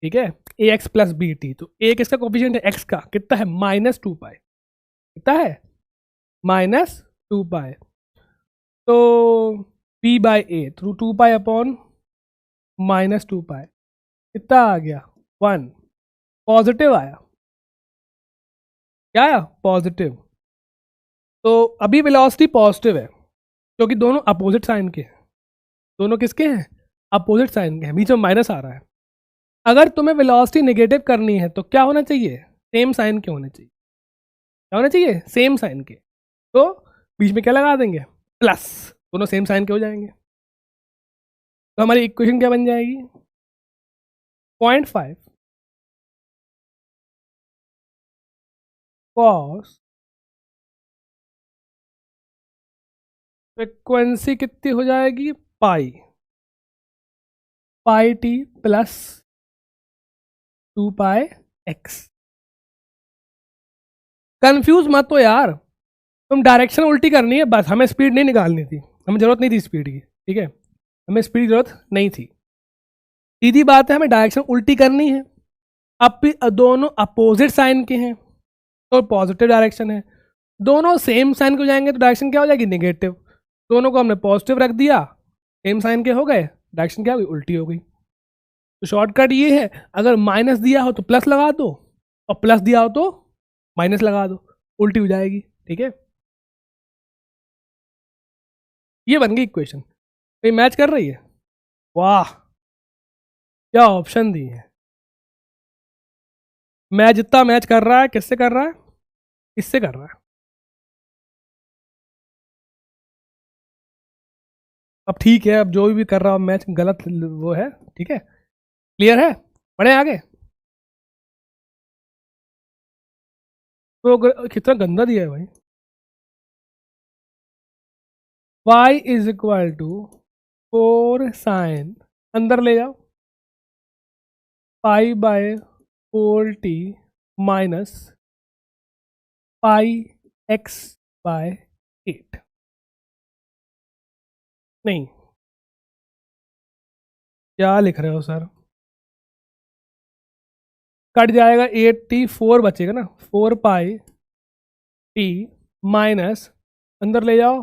ठीक है, ax+bt। तो a किसका कोफिशिएंट है? x का। कितना है? -2 पाई। कितना है? -2 पाई। तो b/a थ्रू 2 पाई अपॉन -2 पाई, कितना आ गया? 1। पॉजिटिव आया। क्या आया? पॉजिटिव। तो अभी वेलोसिटी पॉजिटिव है क्योंकि दोनों अपोजिट साइन के हैं। दोनों किसके हैं? अपोजिट साइन के हैं, बीच में माइनस आ रहा है। अगर तुम्हें वेलोसिटी नेगेटिव करनी है तो क्या होना चाहिए? सेम साइन के होने चाहिए। क्या होना चाहिए? सेम साइन के। तो बीच में क्या लगा देंगे? प्लस। दोनों सेम साइन के हो जाएंगे। तो हमारी इक्वेशन क्या बन जाएगी? 0.5 कॉस, फ्रिक्वेंसी कितनी हो जाएगी? पाई, पाई टी प्लस 2 पाई एक्स। कंफ्यूज मत हो यार, तुम डायरेक्शन उल्टी करनी है बस, हमें स्पीड नहीं निकालनी थी, हमें जरूरत नहीं थी स्पीड की। ठीक है, हमें स्पीड की जरूरत नहीं थी। सीधी बात है, हमें डायरेक्शन उल्टी करनी है। अब भी दोनों अपोजिट साइन के हैं तो पॉजिटिव डायरेक्शन है। दोनों सेम साइन को जाएंगे तो डायरेक्शन क्या हो जाएगी? नेगेटिव। दोनों को हमने पॉजिटिव रख दिया, सेम साइन के हो गए, डायरेक्शन क्या हुई? उल्टी हो गई। तो शॉर्टकट ये है, अगर माइनस दिया हो तो प्लस लगा दो और प्लस दिया हो तो माइनस लगा दो, उल्टी हो जाएगी। ठीक है, ये बन गई इक्वेशन। तो ये मैच कर रही है। वाह, क्या ऑप्शन दिए हैं। मैच जितना मैच कर रहा है, किससे कर रहा है? इससे कर रहा है। अब ठीक है, अब जो भी कर रहा हो मैच गलत वो है। ठीक है, क्लियर है? पढ़े आगे। तो कितना गंदा दिया है भाई। y is equal to 4 sine, अंदर ले जाओ, π/4t माइनस πx/8। नहीं, क्या लिख रहे हो सर? कट जाएगा 8t, 4 बचेगा ना, 4 पाई टी माइनस अंदर ले जाओ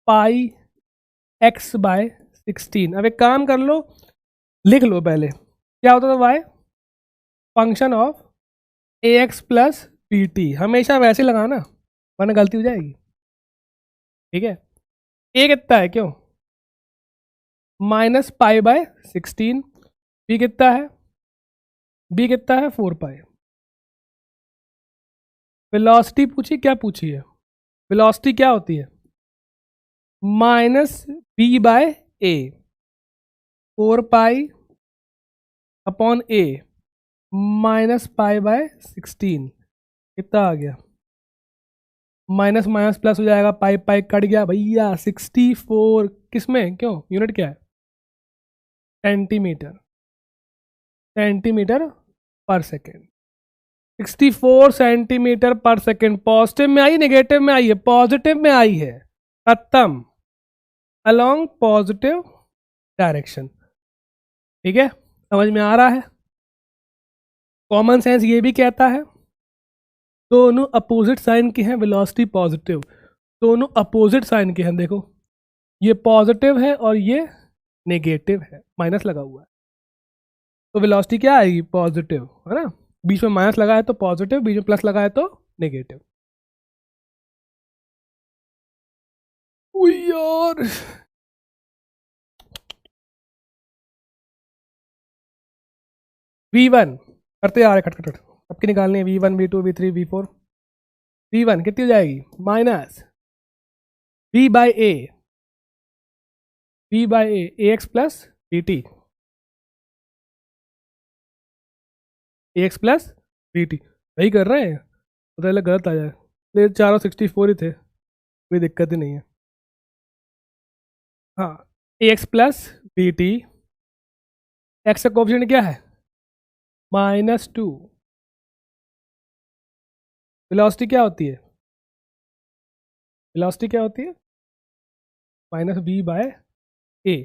पाई एक्स बाय 16। अब एक काम कर लो, लिख लो पहले क्या होता था Y, function of A X plus P T. हमेशा वैसे लगाना वरना गलती हो जाएगी, ठीक है। ए कितना है क्यों, माइनस पाई बाय 16। बी कितना है, बी कितना है 4 पाई। वेलोसिटी पूछी, क्या पूछी है, वेलोसिटी क्या होती है, minus B by A, 4 pi upon A minus pi by 16। कितना आ गया, माइनस माइनस प्लस हो जाएगा, पाई पाई कट गया भैया, 64। किस में क्यों, यूनिट क्या है, सेंटीमीटर, सेंटीमीटर पर सेकेंड। 64 सेंटीमीटर पर सेकेंड। पॉजिटिव में आई नेगेटिव में आई है, पॉजिटिव में आई है, खत्म, अलोंग पॉजिटिव डायरेक्शन। ठीक है, समझ में आ रहा है। कॉमन सेंस ये भी कहता है दोनों अपोजिट साइन के हैं, वेलोसिटी पॉजिटिव, दोनों अपोजिट साइन के हैं। देखो ये पॉजिटिव है और ये नेगेटिव है, माइनस लगा हुआ है, तो वेलोसिटी क्या आएगी, पॉजिटिव, है ना। बीच में माइनस लगा है तो पॉजिटिव, बीच में प्लस लगा है तो नेगेटिव। यार V1 करते आ रहे खट खट खट, सबकी निकालनी है, V1 V2 V3 V4। V1 कितनी हो जाएगी, minus V by A, V by A X plus B T, A X plus B T, वही कर रहे हैं, पता लगा गलत आ जाए, ले चारों 64 ही थे, कोई दिक्कत ही नहीं है। हाँ, A X plus B T, X का कोफिशिएंट क्या है, -2। वेलोसिटी क्या होती है, वेलोसिटी क्या होती है, माइनस बी बाय ए।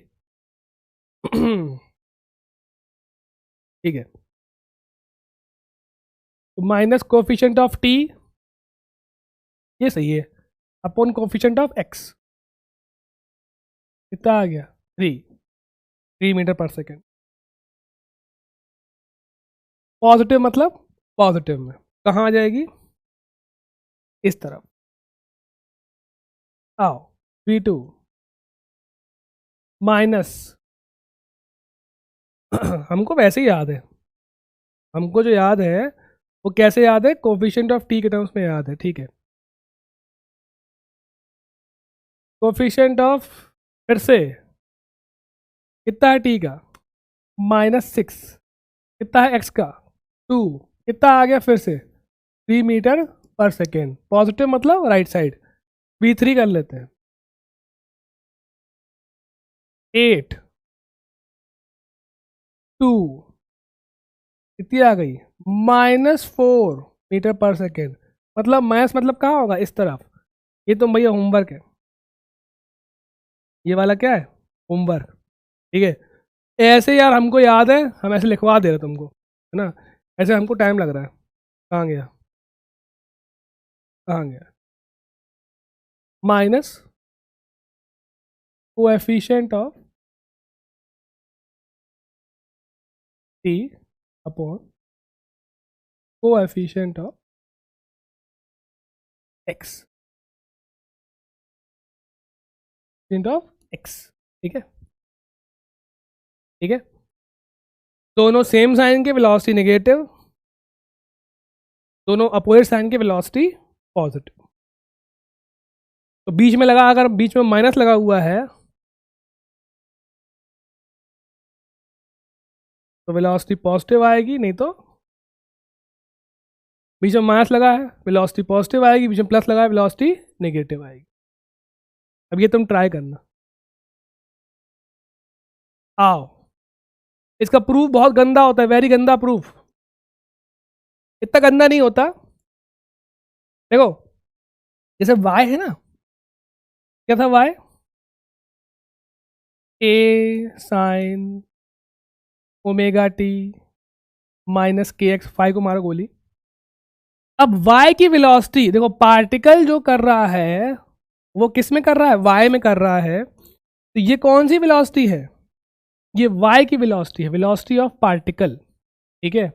ठीक है, तो माइनस कोफिशिएंट ऑफ टी, ये सही है, अपॉन कोफिशिएंट ऑफ एक्स, कितना आ गया, 3 मीटर पर सेकेंड। पॉजिटिव मतलब पॉजिटिव में कहाँ आ जाएगी, इस तरफ आओ, V2 माइनस हमको वैसे ही याद है, हमको जो याद है वो कैसे याद है, कोफिशिएंट ऑफ टी के टर्म्स में याद है, ठीक है। कोफिशिएंट ऑफ, फिर से कितना है टी का, -6, कितना है एक्स का 2, कितना आ गया फिर से 3 मीटर पर सेकेंड। पॉजिटिव मतलब राइट साइड, V3 कर लेते हैं, 8 2 कितनी आ गई, -4 मीटर पर सेकेंड। मतलब माइनस मतलब कहाँ होगा, इस तरफ। ये तो भैया होमवर्क है, ये वाला क्या है, होमवर्क, ठीक है। ऐसे यार हमको याद है, हम ऐसे लिखवा दे रहे तुमको, है ना, ऐसे हमको टाइम लग रहा है। कहाँ गया, कहाँ गया, minus coefficient of T upon coefficient of x, of x, ठीक है, ठीक है। दोनों सेम साइन के वेलोसिटी नेगेटिव, दोनों अपोजिट साइन के वेलोसिटी पॉजिटिव। तो बीच में लगा, अगर बीच में माइनस लगा हुआ है तो वेलोसिटी पॉजिटिव आएगी, नहीं तो बीच में माइनस लगा है वेलोसिटी पॉजिटिव आएगी, बीच में प्लस लगा है वेलोसिटी नेगेटिव आएगी। अब ये तुम ट्राई करना, आओ। इसका प्रूफ बहुत गंदा होता है, वेरी गंदा प्रूफ, इतना गंदा नहीं होता। देखो जैसे y है ना, क्या था y, a sign omega T minus के एक्स, फाइव को मारो गोली। अब y की वेलोसिटी देखो, पार्टिकल जो कर रहा है वो किस में कर रहा है, y में कर रहा है, तो ये कौन सी वेलोसिटी है, ये y की वेलोसिटी है, वेलोसिटी ऑफ पार्टिकल। ठीक है,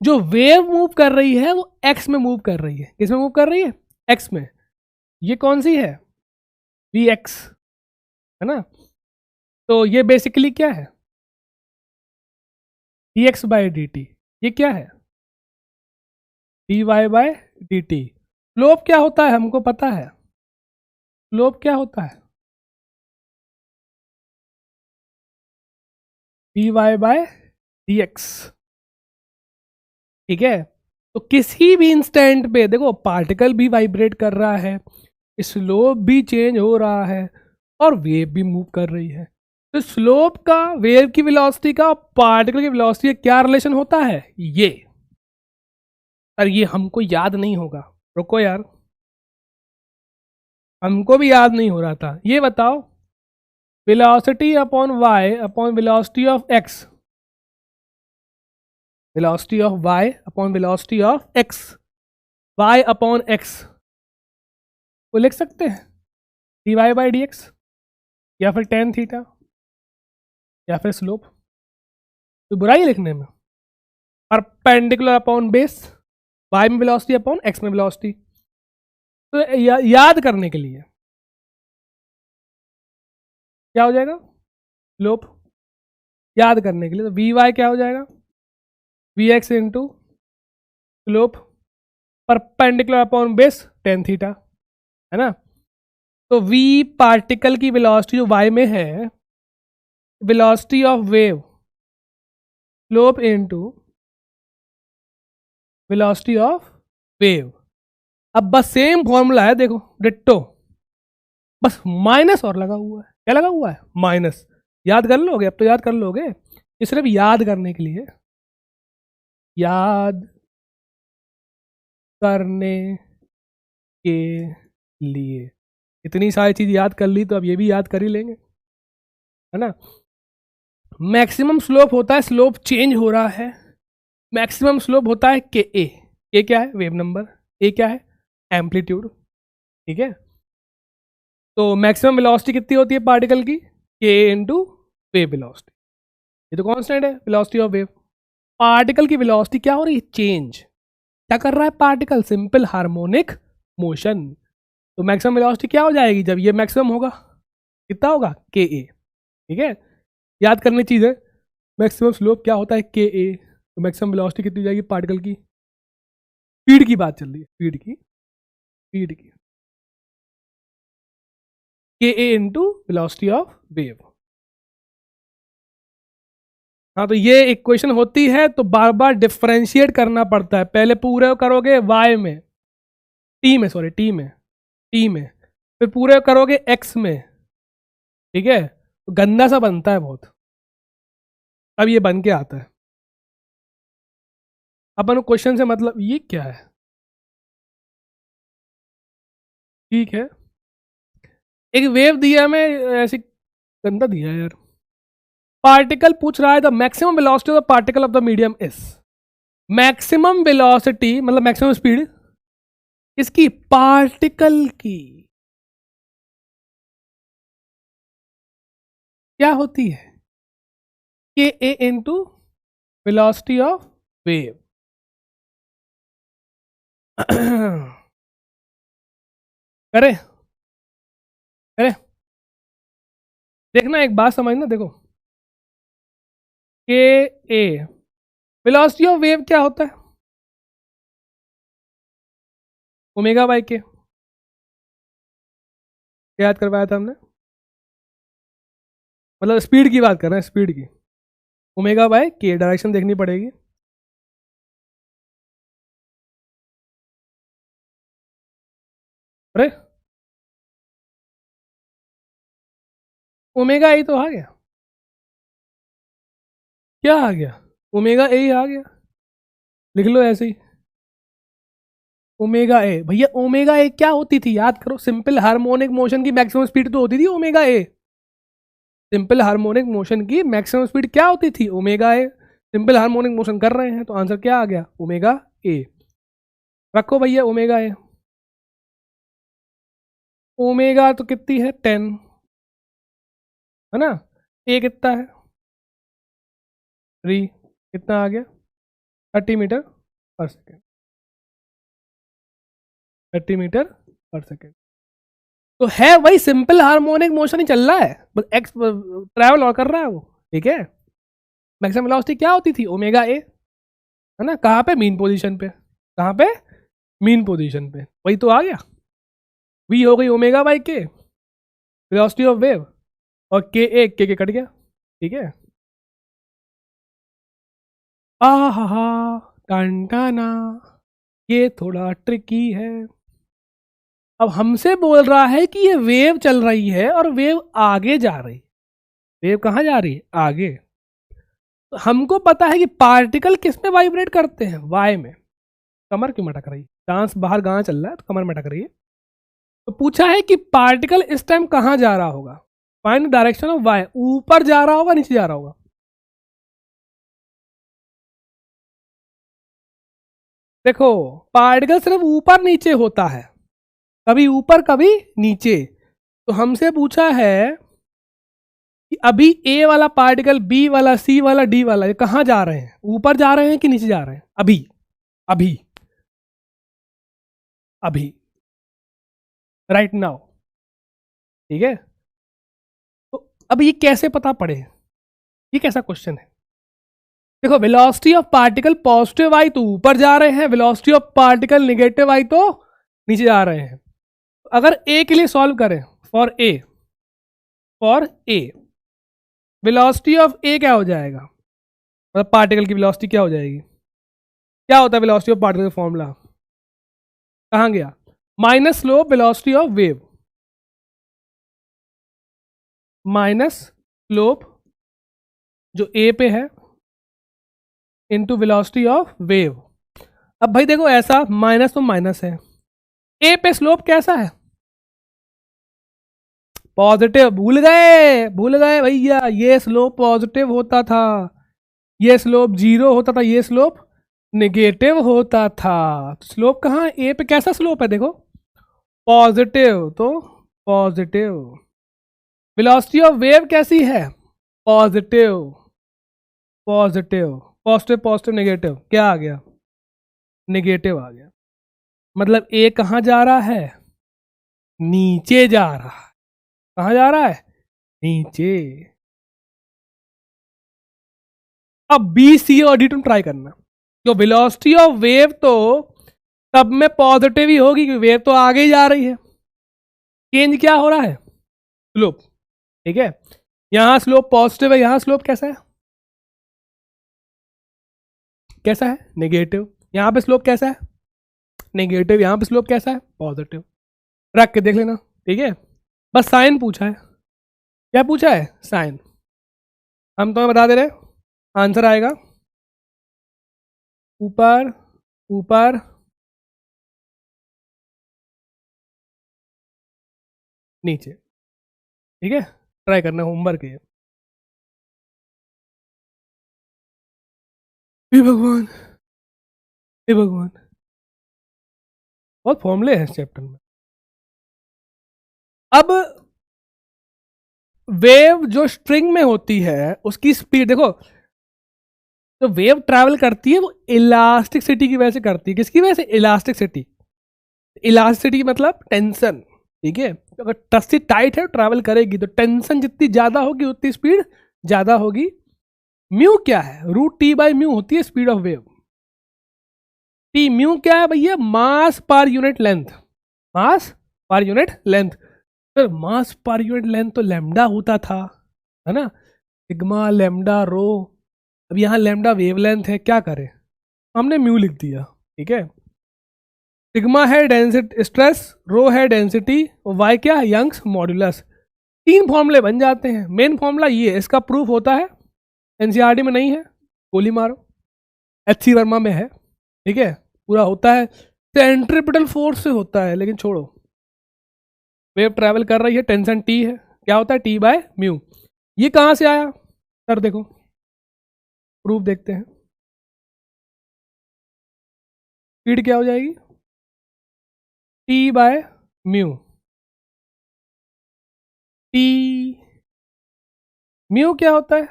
जो वेव मूव कर रही है वो x में मूव कर रही है, किस में मूव कर रही है, x में। ये कौन सी है, vx, है ना। तो ये बेसिकली क्या है, dx बाई dt, ये क्या है, dy बाय dt। स्लोप क्या होता है हमको पता है, स्लोप क्या होता है, dy बाय dx। ठीक है, तो किसी भी इंस्टेंट पे देखो पार्टिकल भी वाइब्रेट कर रहा है, स्लोप भी चेंज हो रहा है, और वेव भी मूव कर रही है। तो स्लोप का वेव की वेलोसिटी का पार्टिकल की वेलोसिटी का क्या रिलेशन होता है, ये। और ये हमको याद नहीं होगा, रुको यार, हमको भी याद नहीं हो रहा था। ये बताओ, velocity upon Y upon velocity of X, velocity of Y upon velocity of X, Y upon X को लिख सकते हैं D Y by D X, या फिर टेन थीटा, या फिर स्लोप। तो बुराई है लिखने में। परपेंडिकुलर अपॉन बेस, वाई में वेलोसिटी अपॉन एक्स में वेलोसिटी। तो याद करने के लिए क्या हो जाएगा, स्लोप। याद करने के लिए तो वी वाई क्या हो जाएगा, V X into slope perpendicular upon base tan theta, है ना। तो v पार्टिकल की वेलोसिटी जो y में है, velocity of wave slope into velocity of wave. अब बस सेम फॉर्मूला है, देखो डिट्टो, बस माइनस और लगा हुआ है। क्या लगा हुआ है, माइनस। याद कर लोगे, अब तो याद कर लोगे, ये सिर्फ याद करने के लिए, याद करने के लिए। इतनी सारी चीज याद कर ली तो अब ये भी याद कर ही लेंगे, है ना। मैक्सिमम स्लोप होता है, स्लोप चेंज हो रहा है, मैक्सिमम स्लोप होता है के ए। ए क्या है, वेव नंबर, ए क्या है, एम्पलीट्यूड। ठीक है, तो मैक्सिमम वेलोसिटी कितनी होती है पार्टिकल की, के इंटू वेव वेलोसिटी। ये तो कांस्टेंट है, वेलोसिटी ऑफ वेव। पार्टिकल की वेलोसिटी क्या हो रही है, चेंज। क्या कर रहा है पार्टिकल, सिंपल हार्मोनिक मोशन। तो मैक्सिमम वेलोसिटी क्या हो जाएगी जब ये मैक्सिमम होगा, कितना होगा, के ए। ठीक है, याद करनी चीज़ है। मैक्सिमम स्लोप क्या होता है, के ए। तो मैक्सिमम वेलोसिटी कितनी जाएगी पार्टिकल की, स्पीड की बात चल रही है, स्पीड की के ए इंटू वेलोसिटी ऑफ वेव। हाँ, तो ये इक्वेशन होती है तो बार बार डिफ्रेंशिएट करना पड़ता है। पहले पूरे करोगे वाई में, टी में, फिर पूरे करोगे एक्स में। ठीक है, तो गंदा सा बनता है बहुत। अब ये बन के आता है। अपन क्वेश्चन से मतलब ये क्या है, ठीक है, एक वेव दिया मैं ऐसे, गंदा दिया है यार। पार्टिकल पूछ रहा है the maximum velocity of the particle of the medium is. Maximum velocity मतलब मैक्सिमम स्पीड इसकी, पार्टिकल की क्या होती है, के ए इंटू वेलोसिटी ऑफ वेव। करे करे, देखना एक बात समझना, देखो के ए वेलोसिटी ऑफ वेव क्या होता है, ओमेगा बाई के। याद करवाया था हमने, मतलब स्पीड की बात कर रहे हैं, स्पीड की, ओमेगा बाई के, डायरेक्शन देखनी पड़ेगी। अरे ओमेगा ए तो आ गया, क्या आ गया, ओमेगा ए ही आ गया, लिख लो ऐसे ही, ओमेगा ए। भैया ओमेगा ए क्या होती थी, याद करो, सिंपल हार्मोनिक मोशन की मैक्सिमम स्पीड तो होती थी omega A. Simple harmonic motion की मैक्सिमम स्पीड क्या होती थी, omega A. Simple harmonic motion कर रहे हैं तो आंसर क्या आ गया, ओमेगा ए। रखो भैया ओमेगा ए। ओमेगा तो कितनी है 10, है ना। ए कितना है 3, कितना आ गया 30 मीटर पर सेकेंड, 30 मीटर पर सेकेंड। तो है वही सिंपल हार्मोनिक मोशन ही चल रहा है, बस एक्स ट्रैवल और कर रहा है वो, ठीक है। मैक्सिमम वेलोसिटी क्या होती थी ओमेगा ए, है ना। कहाँ पे मीन पोजीशन पे, कहाँ पे मीन पोजीशन पे, वही तो आ गया। वी हो गई ओमेगा बाई के, वेलोसिटी ऑफ वेव, और के कट गया, ठीक है। आ हा टंटाना, ये थोड़ा ट्रिकी है। अब हमसे बोल रहा है कि ये वेव चल रही है और वेव आगे जा रही, वेव कहाँ जा रही है आगे। तो हमको पता है कि पार्टिकल किस में वाइब्रेट करते हैं, वाई में। कमर क्यों मटक रही है, डांस बाहर गाना चल रहा है तो कमर मटक रही है। तो पूछा है कि पार्टिकल इस टाइम कहाँ जा रहा होगा, फाइंड डायरेक्शन ऑफ वाई, ऊपर जा रहा होगा नीचे जा रहा होगा। देखो पार्टिकल सिर्फ ऊपर नीचे होता है, कभी ऊपर कभी नीचे। तो हमसे पूछा है कि अभी ए वाला पार्टिकल, बी वाला, सी वाला, डी वाला, ये कहाँ जा रहे हैं, ऊपर जा रहे हैं कि नीचे जा रहे हैं, अभी अभी अभी राइट नाउ, ठीक है। तो अब ये कैसे पता पड़े, ये कैसा क्वेश्चन है। देखो वेलोसिटी ऑफ पार्टिकल पॉजिटिव आई तो ऊपर जा रहे हैं, वेलोसिटी ऑफ पार्टिकल निगेटिव आई तो नीचे जा रहे हैं। अगर ए के लिए सॉल्व करें, फॉर ए, वेलोसिटी ऑफ ए क्या हो जाएगा, मतलब पार्टिकल की वेलोसिटी क्या हो जाएगी, क्या होता है वेलोसिटी ऑफ पार्टिकल का फॉर्मूला, कहाँ गया, minus slope velocity of wave, minus slope जो ए पे है इनटू वेलोसिटी ऑफ वेव। अब भाई देखो ऐसा माइनस तो माइनस है, ए पे स्लोप कैसा है पॉजिटिव, भूल गए भैया, ये स्लोप पॉजिटिव होता था, ये स्लोप जीरो होता था, ये स्लोप नेगेटिव होता था। स्लोप कहाँ, ए पे कैसा स्लोप है देखो पॉजिटिव, तो पॉजिटिव। वेलोसिटी ऑफ वेव कैसी है positive, positive positive positive negative, क्या आ गया नेगेटिव आ गया। मतलब ए कहाँ जा रहा है, नीचे जा रहा है, कहाँ जा रहा है नीचे। अब बी सी और डी तुम ट्राई करना, जो वेलोसिटी ऑफ वेव तो तब में पॉजिटिव ही होगी क्योंकि वेव तो आगे ही जा रही है। चेंज क्या हो रहा है स्लोप, ठीक है। यहां स्लोप पॉजिटिव है, यहां स्लोप कैसा है, कैसा है नेगेटिव। यहां पे स्लोप कैसा है नेगेटिव, यहां पे स्लोप कैसा है पॉजिटिव। रख के देख लेना, ठीक है। बस साइन पूछा है, क्या पूछा है साइन, हम तुम्हें बता दे रहे, आंसर आएगा ऊपर ऊपर नीचे, ठीक है। ट्राई करना होमवर्क है। हे भगवान, हे भगवान, बहुत फॉर्मूले हैं इस चैप्टर में। अब वेव जो स्ट्रिंग में होती है उसकी स्पीड देखो, तो वेव ट्रैवल करती है वो इलास्टिसिटी की वजह से करती है, किसकी वजह से इलास्टिसिटी, इलास्टिसिटी मतलब टेंशन, ठीक है। तो अगर रस्सी टाइट है ट्रैवल करेगी तो टेंशन जितनी ज्यादा होगी उतनी स्पीड ज्यादा होगी। म्यू क्या है, रूट टी बाई म्यू होती है speed of wave. T mu क्या है भैया, मास पर यूनिट लेंथ, मास पर यूनिट लेंथ। सर मास पर यूनिट लेंथ तो लैम्डा होता था, है ना, सिग्मा लैम्डा रो। अब यहाँ लैम्डा वेवलेंथ है, क्या करें, हमने म्यू लिख दिया, ठीक है। सिग्मा है डेंसिटी स्ट्रेस, रो है डेंसिटी, और वाई क्या है यंग्स मॉड्यूलस। तीन फॉर्मूले बन जाते हैं। मेन फॉर्मूला ये, इसका प्रूफ होता है एनसीईआरटी में नहीं है, गोली मारो, एचसी वर्मा में है, ठीक है। पूरा होता है सेंट्रीपिटल फोर्स से होता है, लेकिन छोड़ो, वेव ट्रैवल कर रही है, टेंशन टी है, क्या होता है टी बाय म्यू। ये कहाँ से आया सर, देखो प्रूफ देखते हैं। स्पीड क्या हो जाएगी T by mu. T mu क्या होता है?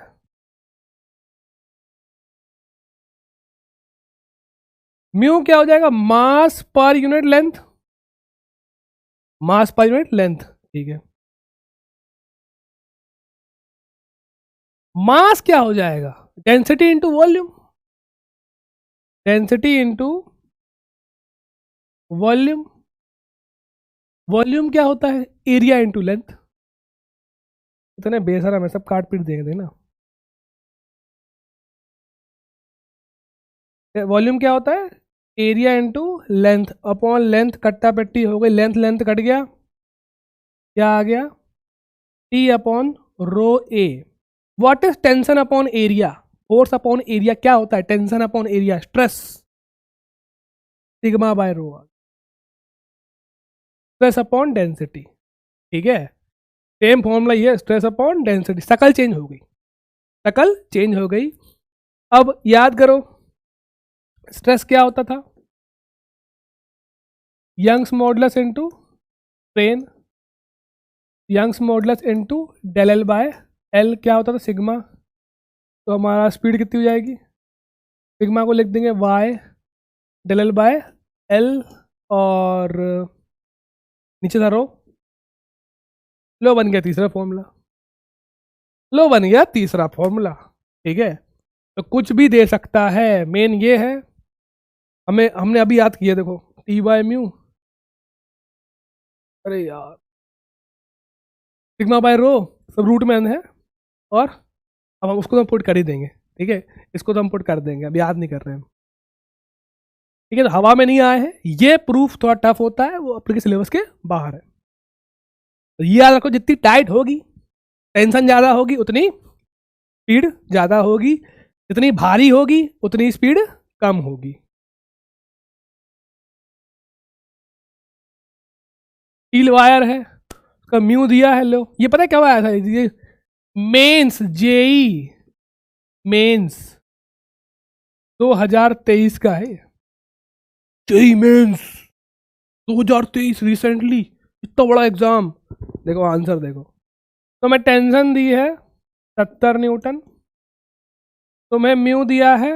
म्यू क्या हो जाएगा? मास पर यूनिट लेंथ। मास पर यूनिट लेंथ, ठीक है। मास क्या हो जाएगा? Density into volume. Density into volume. Volume क्या होता है? Area into length. इतने बेसरा में सब काट पीट देंगे ना। वॉल्यूम क्या होता है? Area into length upon length, कट्टा पेट्टी हो गई, लेंथ लेंथ कट गया, क्या आ गया? T upon rho A. What is tension upon area? Force upon area क्या होता है? Tension upon area stress, sigma by rho. Stress upon density, ठीक है। सेम फॉर्मूला ये, स्ट्रेस अपॉन डेंसिटी। शकल चेंज हो गई, शकल चेंज हो गई। अब याद करो स्ट्रेस क्या होता था? Young's modulus into strain, Young's modulus into del L by L. क्या होता था? सिग्मा। तो हमारा स्पीड कितनी हो जाएगी? सिग्मा को लिख देंगे Y del L by L, और नीचे धरो। लो बन गया तीसरा फॉर्मूला। लो बन गया तीसरा फॉर्मूला, ठीक है। तो कुछ भी दे सकता है, मेन ये है। हमने अभी याद किया, देखो टी बाय म्यू, अरे यार सिग्मा बाय रो सब रूट में है, और अब हम उसको तो पुट कर ही देंगे, ठीक है। इसको तो हम पुट कर देंगे, अब याद नहीं कर रहे हैं, ठीक है। तो हवा में नहीं आए हैं, ये प्रूफ थोड़ा टफ होता है, वो अपने सिलेबस के बाहर है। तो ये याद रखो, जितनी टाइट होगी टेंशन ज़्यादा होगी उतनी स्पीड ज़्यादा होगी, जितनी भारी होगी उतनी स्पीड कम होगी। स्टील वायर है, उसका म्यू दिया है, लो ये पता है क्या आया था? ये मेंस जेई मेंस 2023 का है। जेई मेंस 2023 रिसेंटली, इतना बड़ा एग्जाम। देखो आंसर देखो। तो मैं टेंशन दी है 70 न्यूटन, तो मैं म्यू दिया है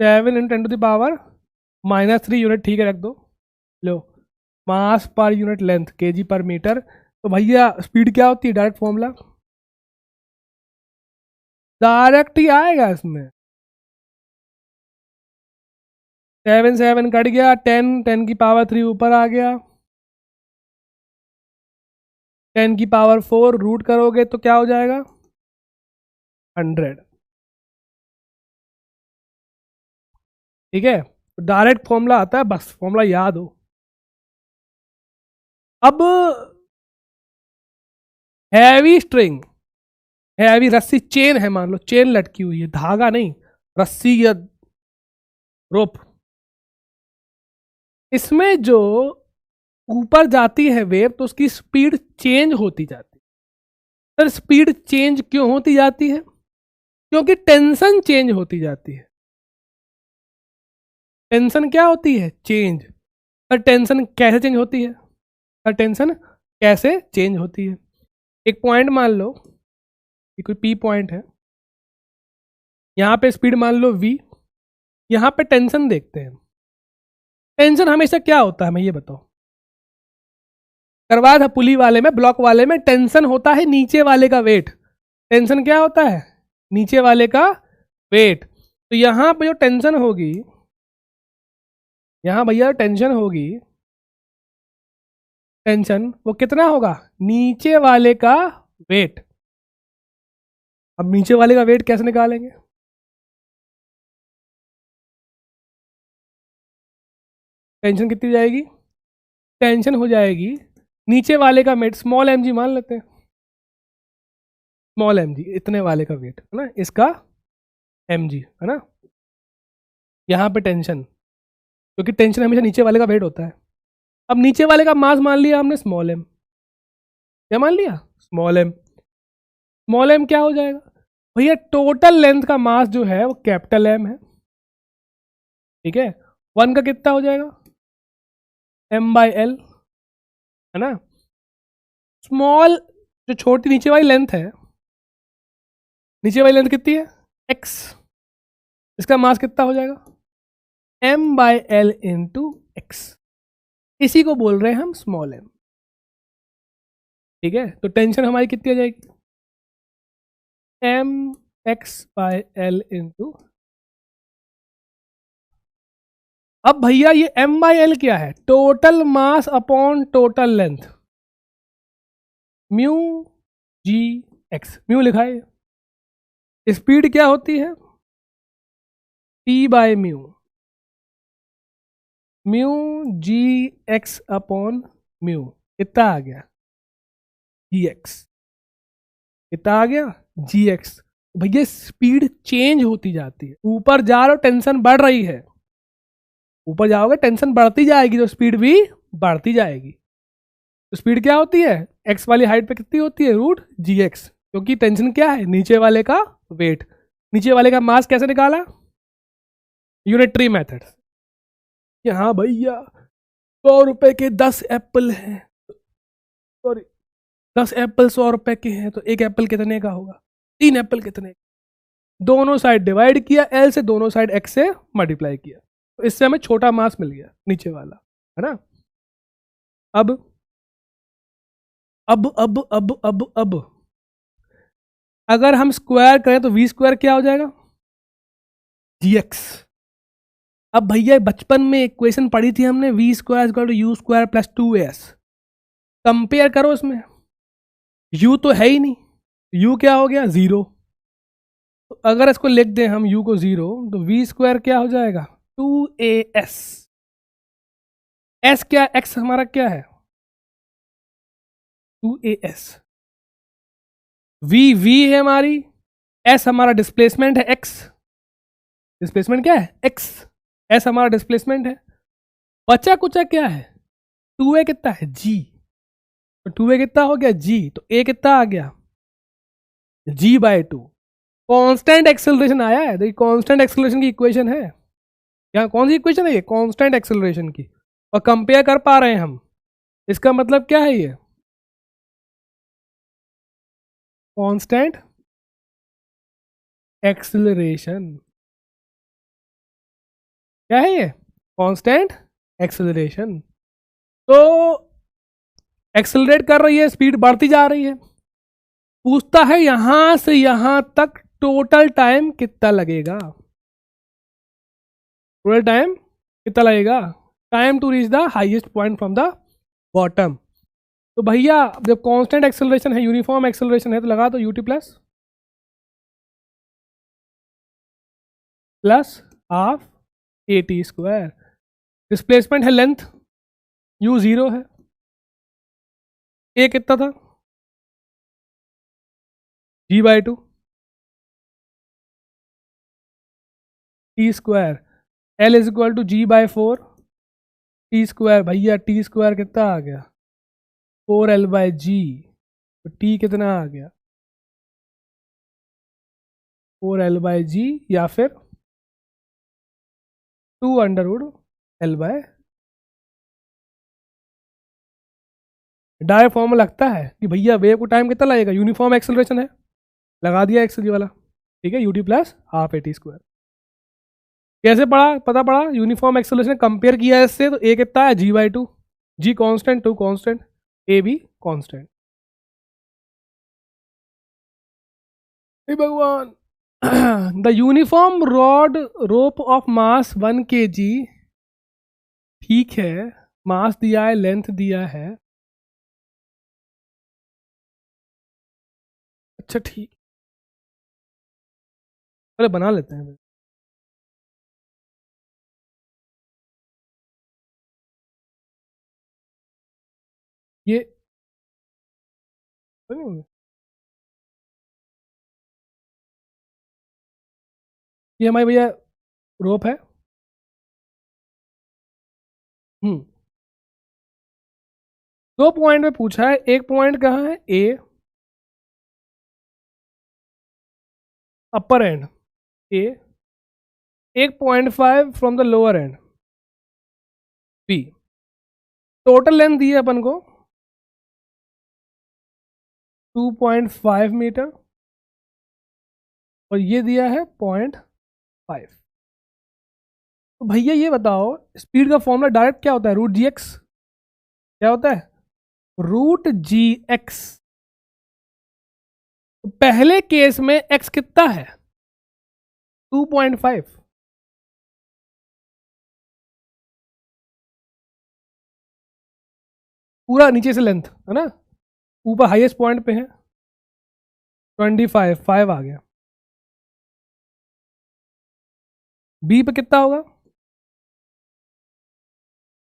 7 × 10⁻³ यूनिट, ठीक है रख दो। लो मास पर यूनिट लेंथ केजी पर मीटर। तो भैया स्पीड क्या होती है? डायरेक्ट फॉर्मूला डायरेक्ट ही आएगा इसमें। 7 7 कट गया, 10 10⁻³ ऊपर आ गया, 10⁻⁴ रूट करोगे तो क्या हो जाएगा? 100, ठीक है। डायरेक्ट फॉर्मूला आता है, बस फॉर्मूला याद हो। अब हैवी स्ट्रिंग, हैवी रस्सी, चेन है, मान लो चेन लटकी हुई है, धागा नहीं, रस्सी या रोप। इसमें जो ऊपर जाती है वेव, तो उसकी स्पीड चेंज होती जाती है। सर स्पीड चेंज क्यों होती जाती है? क्योंकि टेंशन चेंज होती जाती है। टेंशन क्या होती है? चेंज। सर टेंशन कैसे चेंज होती है? सर टेंशन कैसे चेंज होती है? एक पॉइंट मान लो कि कोई पी पॉइंट है, यहाँ पे स्पीड मान लो v, यहाँ पे टेंशन देखते हैं। टेंशन हमेशा क्या होता है, मैं ये बताओ। करवाया था पुली वाले में, ब्लॉक वाले में, टेंशन होता है नीचे वाले का वेट। टेंशन क्या होता है? नीचे वाले का वेट। तो यहाँ पे जो टेंशन होगी, यहाँ भैया टेंशन होगी, टेंशन वो कितना होगा? नीचे वाले का वेट। अब नीचे वाले का वेट कैसे निकालेंगे? टेंशन कितनी हो जाएगी? टेंशन हो जाएगी नीचे वाले का वेट, स्मॉल एम जी मान लेते हैं, स्मॉल एम जी, इतने वाले का वेट है ना, इसका एम जी है ना। यहाँ पे टेंशन, क्योंकि टेंशन हमेशा नीचे वाले का वेट होता है। अब नीचे वाले का मास मान लिया हमने स्मॉल एम, क्या मान लिया? Small M. स्मॉल एम क्या हो जाएगा भैया? टोटल लेंथ का मास जो है वो कैपिटल एम है, ठीक है। 1 का कितना हो जाएगा? m/l, है ना। स्मॉल जो छोटी नीचे वाली लेंथ है, नीचे वाली लेंथ कितनी है, x, इसका मास कितना हो जाएगा, m/l इंटू एक्स, इसी को बोल रहे हैं हम स्मॉल m। ठीक है, तो टेंशन हमारी कितनी आ जाएगी, mx/l इंटू, अब भैया ये m/l क्या है, total mass upon total length, mu g x, mu लिखा है। स्पीड क्या होती है, p/म्यू, mu g x upon mu, कितना आ गया, जी एक्स, कितना आ गया, जी एक्स। भैया स्पीड चेंज होती जाती है, ऊपर जा रहे हो टेंशन बढ़ रही है, ऊपर जाओगे टेंशन बढ़ती जाएगी तो स्पीड भी बढ़ती जाएगी। तो स्पीड क्या होती है, एक्स वाली हाइट पे कितनी होती है, रूट जी एक्स, क्योंकि टेंशन क्या है, नीचे वाले का वेट, नीचे वाले का मास कैसे निकाला, यूनिटरी मेथड। हाँ भैया 100 रुपए के 10 एप्पल हैं, सॉरी 10 एप्पल 100 रुपए के हैं, तो एक एप्पल कितने का होगा, 3 एप्पल कितने, दोनों साइड डिवाइड किया, एल से दोनों साइड एक्स से मल्टीप्लाई किया, तो इससे हमें छोटा मास मिल गया नीचे वाला, है ना। अब अब अब अब अब अब अगर हम स्क्वायर करें तो वी स्क्वायर क्या हो जाएगा, जी एक्स। अब भैया बचपन में इक्वेशन पढ़ी थी हमने, V square equal to U square plus 2as, compare करो इसमें, u तो है ही नहीं, u क्या हो गया, 0। तो अगर इसको लिख दें हम u को 0, तो वी स्क्वायर क्या हो जाएगा, 2as, s क्या, x हमारा क्या है, 2as, v है हमारी, s हमारा डिस्प्लेसमेंट है, x डिस्प्लेसमेंट क्या है, x, s हमारा डिस्प्लेसमेंट है, बचा कुचा क्या है, 2a कितना है, g, तो 2a कितना हो गया, g, तो a कितना आ गया, g/2। कांस्टेंट एक्सेलरेशन आया है, देखिए कांस्टेंट एक्सेलरेशन की इक्वेशन है, यहाँ कौन सी इक्वेशन है ये, कांस्टेंट एक्सेलरेशन की, और कंपेयर कर पा रहे हैं हम, इसका मतलब क्या है, ये कांस्टेंट एक्सेलरेशन, क्या है ये, कांस्टेंट एक्सेलरेशन। तो एक्सेलरेट कर रही है, स्पीड बढ़ती जा रही है, पूछता है यहां से यहां तक टोटल टाइम कितना लगेगा, टोटल टाइम कितना लगेगा, time to reach the highest point from the bottom. तो भैया जब कांस्टेंट एक्सेलरेशन है, यूनिफॉर्म एक्सेलरेशन है, तो लगा दो ut plus half at square, displacement है लेंथ, u 0 है, a कितना था, g/2 t square, l is equal to g/4 t square, भैया t स्क्वायर कितना आ गया, 4l/g, तो t कितना आ गया, 4l/g, या फिर 2√l/, डायरेक्ट फॉर्मूला लगता है कि भैया वेव को टाइम कितना लगेगा, यूनिफॉर्म एक्सेलरेशन है, लगा दिया एक्स वाला, ठीक है, ut plus half at square. कैसे पढ़ा, पता पड़ा, यूनिफॉर्म एक्सेलरेशन कंपेयर किया इससे, तो a कितना है, g/2, g constant, 2 constant, a भी कांस्टेंट। भगवान the uniform rod rope of mass 1 kg, ठीक है, मास दिया है, लेंथ दिया है, अच्छा ठीक, पहले बना लेते हैं, ये ये हमारी भैया रोप है, हम्म, 2 पॉइंट में पूछा है, एक पॉइंट कहाँ है, A upper end, A 1.5 from the lower end, B, total length दी है अपन को 2.5 मीटर और ये दिया है 0.5। तो भैया ये बताओ स्पीड का फॉर्मूला डायरेक्ट क्या होता है, रूट जी एक्स। क्या होता है, रूट जी एक्स। तो पहले केस में एक्स कितना है, 2.5। पूरा नीचे से लेंथ है ना, ऊपर हाईएस्ट पॉइंट पे है 25, 5 आ गया। बी पे कितना होगा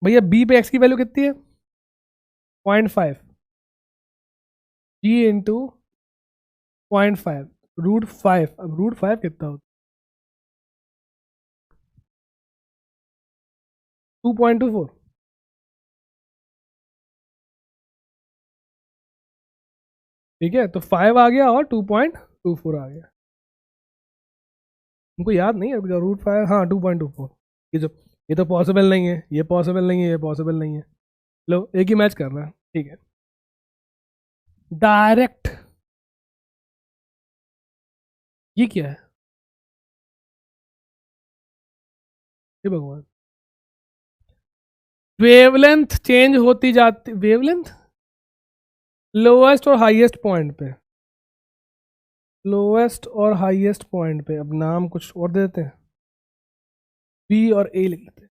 भैया, बी पे एक्स की वैल्यू कितनी है 0.5, जी इंटू 0.5 रूट 5। अब रूट 5 कितना होता है 2.24। ठीक है, तो 5 आ गया और 2.24 आ गया। उनको याद नहीं है रूट 5, हाँ 2.24। ये तो पॉसिबल नहीं है, ये पॉसिबल नहीं है, ये पॉसिबल नहीं है। लो एक ही मैच कर रहा है, ठीक है। डायरेक्ट, ये क्या है, ये भगवान, वेवलेंथ चेंज होती जाती, वेवलेंथ लोएस्ट और हाईएस्ट पॉइंट पे, लोएस्ट और हाईएस्ट पॉइंट पे। अब नाम कुछ और दे देते हैं, बी और ए लिख लेते हैं।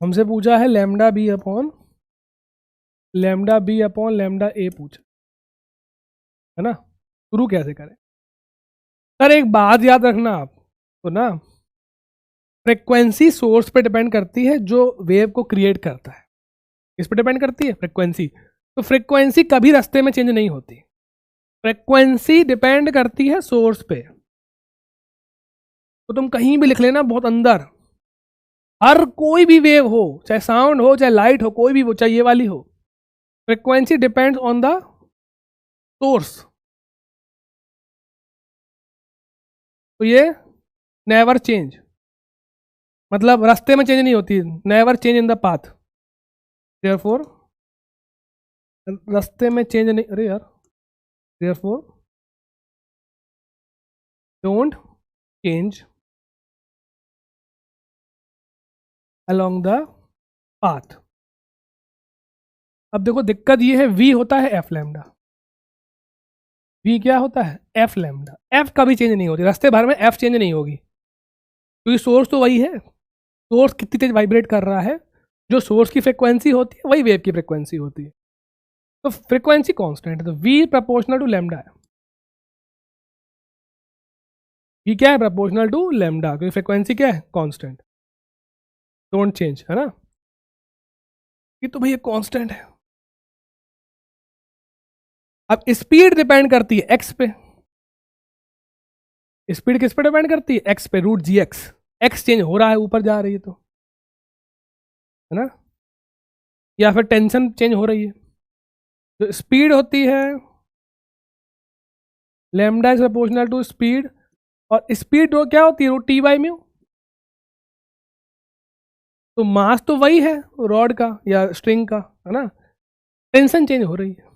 हमसे पूछा है लैम्डा बी अपॉन लैम्डा ए पूछा है ना। शुरू कैसे करें सर, एक बात याद रखना आप तो ना, फ्रिक्वेंसी सोर्स पे डिपेंड करती है जो वेव को क्रिएट करता है। इस पे डिपेंड करती है फ्रिक्वेंसी। तो फ्रिक्वेंसी कभी रास्ते में चेंज नहीं होती, फ्रिक्वेंसी डिपेंड करती है सोर्स पे। तो तुम कहीं भी लिख लेना बहुत अंदर, हर कोई भी वेव हो, चाहे साउंड हो चाहे लाइट हो, कोई भी हो, चाहे ये वाली हो, frequency depends on the source. तो ये नेवर चेंज, मतलब रास्ते में चेंज नहीं होती, never change in the path. Therefore रास्ते में चेंज नहीं, अरे यार, therefore don't change along the path. अब देखो दिक्कत ये है, वी होता है एफ लैम्डा, वी क्या होता है एफ लैम्डा। एफ कभी चेंज नहीं होती, रास्ते भर में एफ चेंज नहीं होगी, क्योंकि सोर्स तो वही है। सोर्स कितनी तेज वाइब्रेट कर रहा है, जो सोर्स की फ्रिक्वेंसी होती है वही वेव की फ्रिक्वेंसी होती है। तो फ्रिक्वेंसी कांस्टेंट है, तो वी प्रोपोर्शनल टू लैम्डा है। वी क्या है, प्रोपोर्शनल टू लैम्डा, क्योंकि फ्रिक्वेंसी क्या है कांस्टेंट, डोंट चेंज, है ना। ये तो भैया कांस्टेंट है। अब स्पीड डिपेंड करती है एक्स पे, स्पीड किस पे डिपेंड करती है, एक्स पे, रूट जी एक्स। एक्स चेंज हो रहा है, ऊपर जा रही है तो, है ना, या फिर टेंशन चेंज हो रही है। तो स्पीड होती है lambda is proportional to speed, और स्पीड क्या होती है, रूट टी बाई म्यू। तो मास तो वही है रॉड का या स्ट्रिंग का, है ना, टेंशन चेंज हो रही है,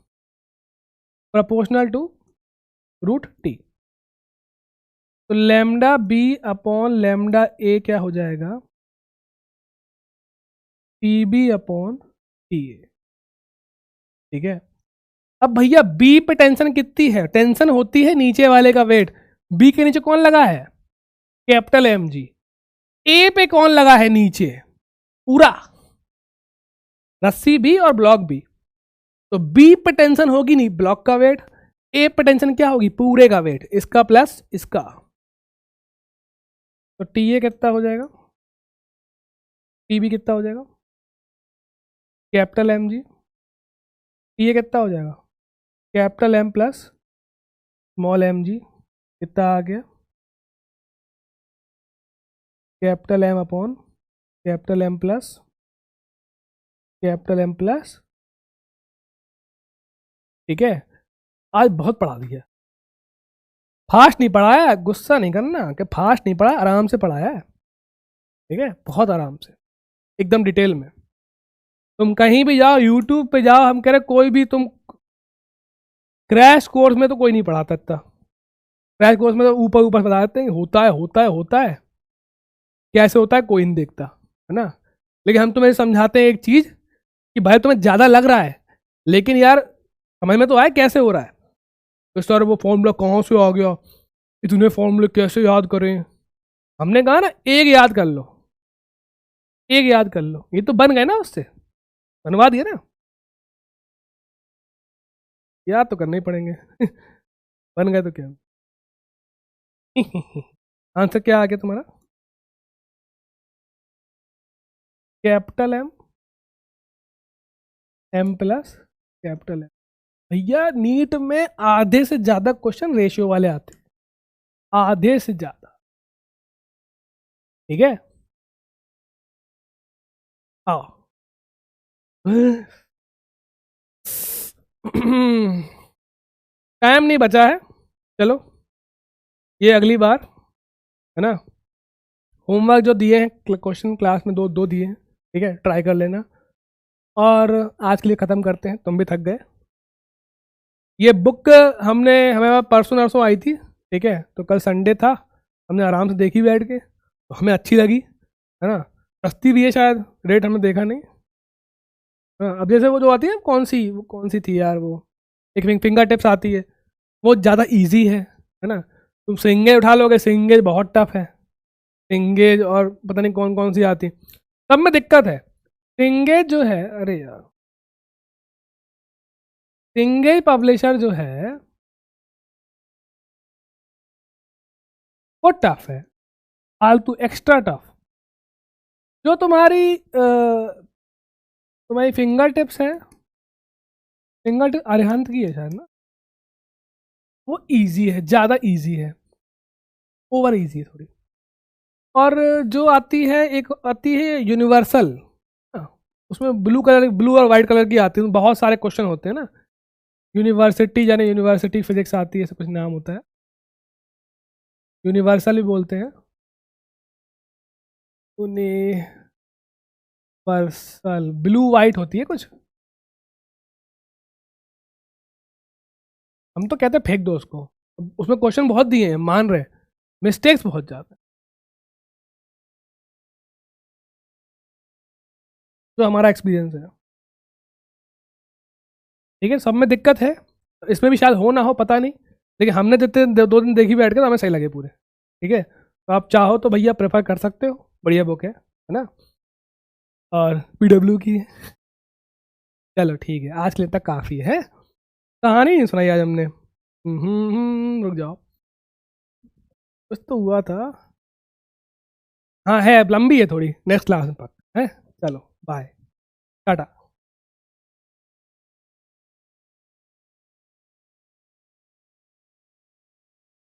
प्रोपोर्शनल टू रूट टी। तो lambda B upon lambda A क्या हो जाएगा, T B upon T A. ठीक है। अब भैया बी पे टेंशन कितनी है, टेंशन होती है नीचे वाले का वेट, बी के नीचे कौन लगा है, कैपिटल एम जी। ए पे कौन लगा है नीचे, पूरा रस्सी भी और ब्लॉक भी। तो बी पे टेंशन होगी नहीं ब्लॉक का वेट, ए पे टेंशन क्या होगी, पूरे का वेट, इसका प्लस इसका। तो टी ए कितना हो जाएगा, टी बी कितना हो जाएगा, capital M G. T A कितना हो जाएगा, capital M plus small M G. कितना आ गया, capital M upon capital M plus capital M plus. ठीक है, आज बहुत पढ़ा दिया, फास्ट नहीं पढ़ाया, गुस्सा नहीं करना कि फास्ट नहीं पढ़ा, आराम से पढ़ाया है। ठीक है, बहुत आराम से, एकदम डिटेल में। तुम कहीं भी जाओ, यूट्यूब पे जाओ, हम कह रहे कोई भी तुम क्रैश कोर्स में तो कोई नहीं पढ़ाता इतना। क्रैश कोर्स में तो ऊपर ऊपर बता देते हैं होता है होता है होता है, कैसे होता है कोई नहीं देखता, है ना। लेकिन हम तुम्हें समझाते हैं एक चीज़ कि भाई तुम्हें ज़्यादा लग रहा है, लेकिन यार समझ में तो आए कैसे हो रहा है। तो सर वो फॉर्मूला कहाँ से आ गया, इतने फॉर्मूले कैसे याद करें। हमने कहा ना एक याद कर लो, एक याद कर लो, ये तो बन गए ना, उससे बनवा दिया ना, याद तो करने ही पड़ेंगे बन गए तो क्या आंसर क्या आ गया तुम्हारा, capital M, M plus capital M. भैया नीट में आधे से ज्यादा क्वेश्चन रेशियो वाले आते हैं, आधे से ज्यादा, ठीक है। आओ टाइम नहीं बचा है, चलो ये अगली बार, है ना। होमवर्क जो दिए हैं क्वेश्चन क्लास में दो दो दिए हैं, ठीक है, ट्राई कर लेना। और आज के लिए ख़त्म करते हैं, तुम भी थक गए। ये बुक हमें पास परसों नरसों आई थी, ठीक है, तो कल संडे था, हमने आराम से देखी बैठ के, तो हमें अच्छी लगी, है ना। सस्ती भी है शायद, रेट हमने देखा नहीं। हाँ, अब जैसे वो जो आती है वो कौन सी थी यार, वो एक फिंगर टिप्स आती है, वो ज़्यादा इजी है ना। तुम सिंगेज उठा लोगे, सिंगेज बहुत टफ है, सिंगेज और पता नहीं कौन कौन सी आती, सब में दिक्कत है। सिंगेज जो है, अरे यार सिंगेज पब्लिशर जो है वो टफ है, फालतू एक्स्ट्रा टफ। जो तुम्हारी फिंगर टिप्स है, फिंगर टिप अरिहंत की है शायद ना, वो इजी है, ज़्यादा इजी है, ओवर इजी है थोड़ी। और जो आती है, एक आती है यूनिवर्सल, उसमें ब्लू और वाइट कलर की आती है, बहुत सारे क्वेश्चन होते हैं ना। यूनिवर्सिटी यानी यूनिवर्सिटी फिजिक्स आती है, ऐसा कुछ नाम होता है, यूनिवर्सल भी बोलते हैं, यूनिवर्सल ब्लू वाइट होती है कुछ, हम तो कहते हैं फेंक दो उसको, उसमें क्वेश्चन बहुत दिए हैं, मान रहे, मिस्टेक्स बहुत ज़्यादा, जो हमारा एक्सपीरियंस है, ठीक है। सब में दिक्कत है, इसमें भी शायद हो ना हो पता नहीं, लेकिन हमने जितने दो दिन देखी बैठ के तो हमें सही लगे पूरे, ठीक है। तो आप चाहो तो भैया प्रेफर कर सकते हो, बढ़िया बुक है ना। और पीडब्ल्यू की है। चलो ठीक है, आज के लिए तक काफ़ी है, कहानी नहीं सुनाई आज हमने। रुक जाओ, कुछ तो हुआ था, हाँ है, लंबी है थोड़ी, नेक्स्ट क्लास में पक है। चलो बाय, टाटा।